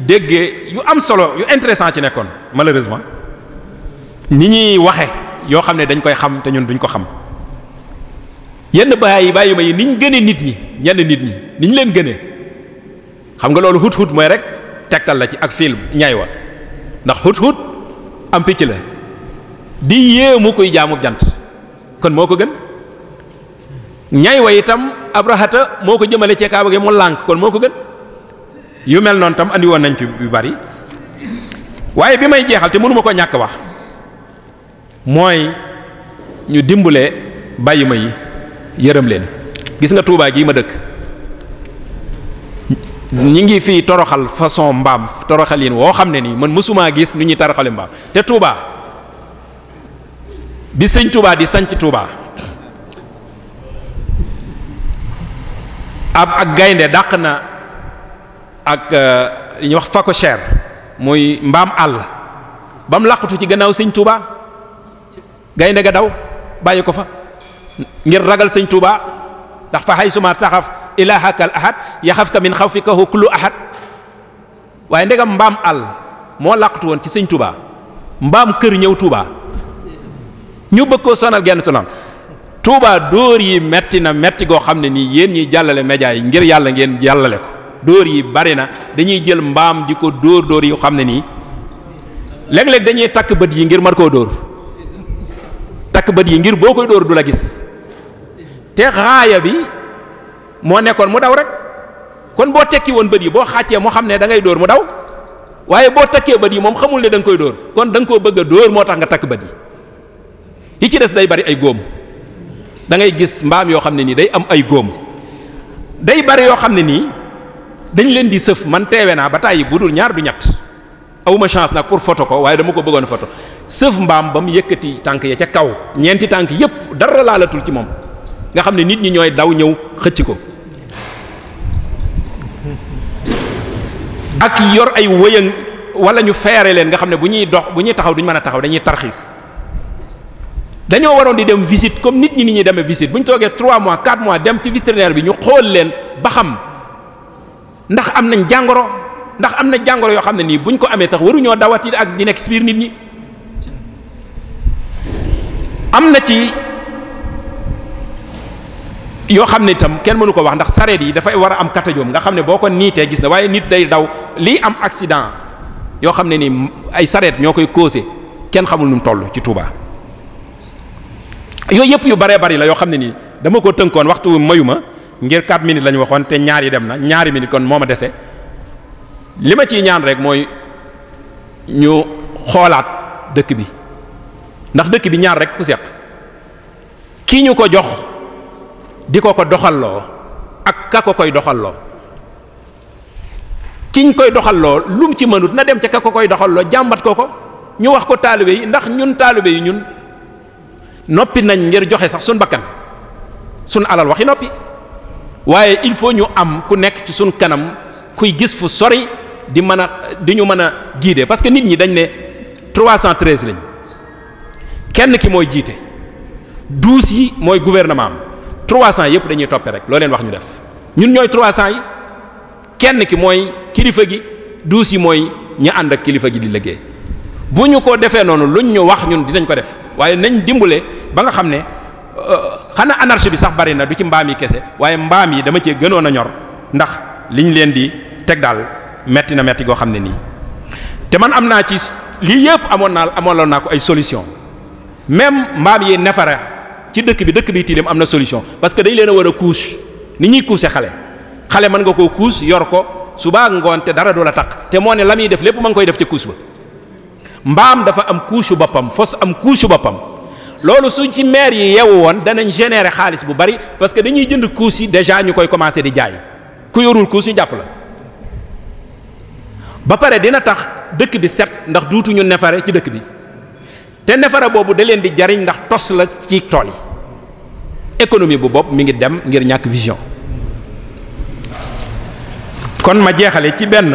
déggee yu am solo yu intéressant ci nekkoon malheureusement ni ñuy waxe yoo xam ne dañ koy xam te ñun duñ ko xam yenn bàyyi ma yi niñ gënee nit ñi ñenn nit ñi niñ leen gënee xam nga loolu hut mooy rek tegtal la ci ak film ñaay wa ndax hut am picc la di yéemu koy jaamu jant kon moo ko gën ñay wa itam abrahata moo ko jëmale ci kaaba gi mu lànk kon moo ko gën yu mel noonu tam andi woon nañ ci yu bari waaye bi may jeexal te mënuma ko ñàkk wax mooy ñu dimbale bàyyi ma yi yërëm leen gis nga Touba gii ma dëkk ñi ngi fii toroxal façon mbaam toroxalin woo xam ne nii man mësumaa gis nu ñuy toroxale mbaam te Touba bi sëñ Touba di sanc Touba ak gaynde dàq na ak li ñuy wax phacochère muy mbaam àll ba mu làqatu ci gannaaw sëñ Touba gaynde ga daw bàyyi ko fa ngir ragal sëñ Touba ndax fa haysuma taxaf ilahakal ahad yaxafka min xawfikahu kullu ahad waaye ndegam mbaam àll moo làqatu woon ci sëñ Touba mbaam kër ñëw Touba ñu bëgg koo sonal genn sonal Touba dóor yi metti na metti goo xam ne nii yéen ñiy jàllale média yi ngir yàlla ngeen jàllale ko dóor yi bari na dañuy jël mbaam di ko dóor yu xam ne nii léeg-léeg dañuy takk bët yi ngir mar koo dóor takk bët yi ngir boo koy dóor du la gis te xaaya bi moo nekkoon mu daw rek kon boo tekki woon bët yi boo xàccee moo xam ne da ngay dóor mu daw waaye boo takkee bët yi moom xamul ne da nga koy dóor kon da nga koo bëgg a dóor moo tax nga takk bët yi ci des day bari ay góom da ngay gis mbaam yoo xam ne nii day am ay góom day bari yoo xam ne nii dañ leen di sëf man teewe naa ba tàyyi bu dul 2 du 3 awuma chance nag pour photo ko waaye dama ko bëggoon photo sëf mbaam ba mu yëkkati tànk ya ca kaw ñeenti tànk yépp dara laalatul ci moom nga xam ne nit ñi ñooy daw ñëw xëcc ko ak yor ay wëyën wala ñu feere leen nga xam ne bu ñuy dox bu ñuy taxaw duñ mën a taxaw dañuy tarxiis dañoo waroon di dem visite comme nit ñi demee visite bu ñu toogee 3 mois 4 mois dem ci vétérinaire bi ñu xool leen ba xam ndax am nañ jàngoro ndax am na jàngoro yoo xam ne nii buñ ko amee tax waruñoo dawati ak di nekk ci biir nit ñi am na ci yoo xam ne itam kenn mënu ko wax ndax sareet yi dafay war a am katajoom nga xam ne boo ko niitee gis na waaye nit day daw lii am accident yoo xam ne nii ay sareet ñoo koy causé kenn xamul nu mu toll ci Touba. yooyu yëpp yu baree bari la yoo xam ne nii dama ko tënkoon waxtu mayu ma ngir 4 minutes la ñu waxoon te ñaar yi dem na ñaari minutes kon moo ma dese li ma ciy ñaan rek mooy ñu xoolaat dëkk bi ndax dëkk bi ñaar rek ku seq kii ñu ko jox di ko doxalloo ak ka ko koy doxalloo kiñ koy doxalloo lu mu ci mënut na dem ca ka ko koy doxalloo jàmbat ko ñu wax ko taalibe yi ndax ñun taalibe yi ñun noppi nañ ngir joxe sax suñ bakkan suñ alal waxi noppi waaye il faut ñu am ku nekk ci suñ kanam kuy gis fu sori di ñu mën a guider parce que nit ñi dañ ne 313 lañ kenn ki mooy jiite 12 yi mooy gouvernement am 300 yëpp dañuy toppe rek loo leen wax ñu def ñun ñooy 300 yi kenn ki mooy kilifa gi 12 yi mooy ñi ànd ak kilifa gi di liggéey bu ñu ko defee noonu luñ ñu wax ñun dinañ ko def waaye nañ dimbale ba nga xam ne xanaa anarchie bi sax bari na du ci mbaam yi kese waaye mbaam yi dama cee gënoon a ñor ndax liñ leen di teg daal metti na metti goo xam ne nii te man am naa ci lii yëpp amoon naa ko ay solution même mbaam yi nefara ci dëkk bi tilim am na solution parce que dañ leen a war a couche ni ñuy coucher xale mën nga koo couche yor ko suba ngoon te dara du la taq te moo ne la muy def lépp ma ngi koy def ci couche ba mbaam dafa am couche boppam fos am couche boppam loolu suñ ci maire yi yeewu woon danañ générer xaalis bu bari parce que dañuy jënd couche yi déjà ñu koy commencer di jaay ku yorul couche ñu jàpp la ba pare dina tax dëkk bi set ndax duutuñu nefare ci dëkk bi te nefare boobu da leen di jariñ ndax tos la ci tool yi économie bu bopp mi ngi dem ngir ñàkk vision kon ma jeexale ci benn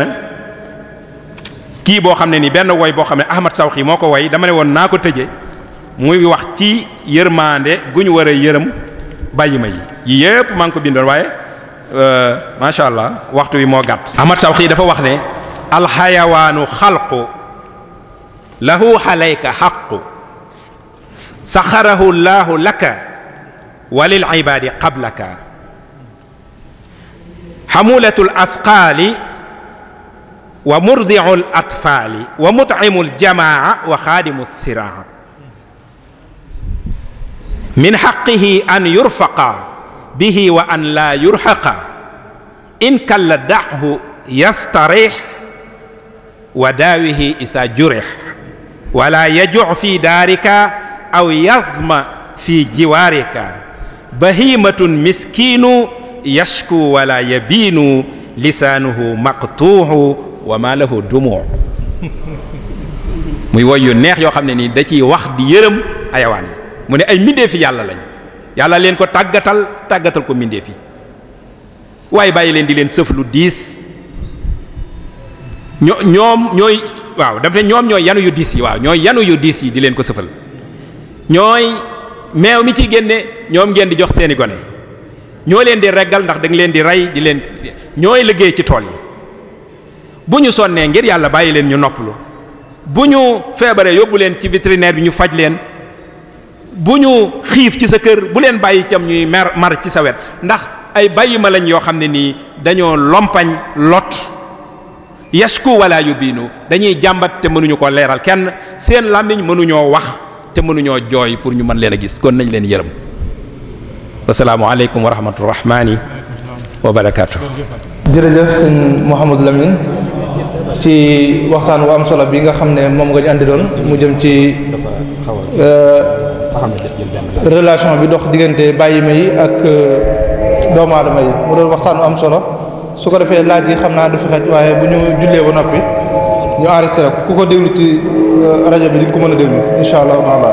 kii boo xam ne ni benn woy boo xam ne Ahmad Sawxi moo ko woy dama ne woon naa ko tëje muy wax ci yërmande gu ñu war a yërëm bàyyi ma yi yëpp maa ngi ko bindoon waaye macha allah waxtu wi moo gàtt. Ahmad Sawxi dafa wax ne alxayawaanu xalqu lahu xalayka xaqu saxarahu llahu laka walil ibaadi qablaka xamulatul asqaali wa murdiul atfaali wa mut'imul jamaa wa xaadimu siraa min xaqihi an yurfaqa bihi wa an laa yurhaqa in kalla da'hu yastarih wa daawihi isa jurih wala yaju' fi daarika aw yazma fi jiwaarika bahimatun miskinu yashku wala yabiinu lisaanuhu maqtuuhu wa ma lahu dumu' muy woy yu neex yoo xam ne nii da ciy wax di yërëm ayawaan yi mu ne ay mbindeefi yàlla lañ yàlla leen ko tàggatal ko mbindeef yi waaye bàyyi leen di leen sëf lu diis ñoom ñooy waaw dafa ne ñoom ñooy yanu yu diis yi waaw ñooy yanu yu diis yi di leen ko sëfal ñooy meew mi ci génne ñoom ngeen di jox seeni gone ñoo leen di reggal ndax da nga leen di rey di leen ñooy liggéey ci tool yi bu ñu sonnee ngir yàlla bàyyi leen ñu noppalu bu ñu feebaree yóbbu leen ci vétérinaire bi ñu faj leen bu ñu xiif ci sa kër bu leen bàyyi cam ñuy mar ci sa wet ndax ay bàyyi ma lañ yoo xam ne nii dañoo lompañ lot yashku wala yubinu dañuy jàmbat te mënuñu ko leeral kenn seen làmmiñ mënuñoo wax te mënuñoo jooy pour ñu mën leen a gis kon nañ leen yërëm wasalaamu aleykum wa rahmatullahi wa barakaatu. jërëjëf sëñ Mouhamadou Lamine ci waxtaan wu am solo bi nga xam ne moom nga ñu andi doon mu jëm ci relation bi dox diggante bàyyi ma yi ak doomu aadama yi mu doon waxtaan wu am solo su ko defee laaj yi xam naa du fi xaj waaye bu ñu jullee ba noppi ñu enregistré ko ku ko déglu ci rajo bi di nga ko mën a déglu incha allah taala.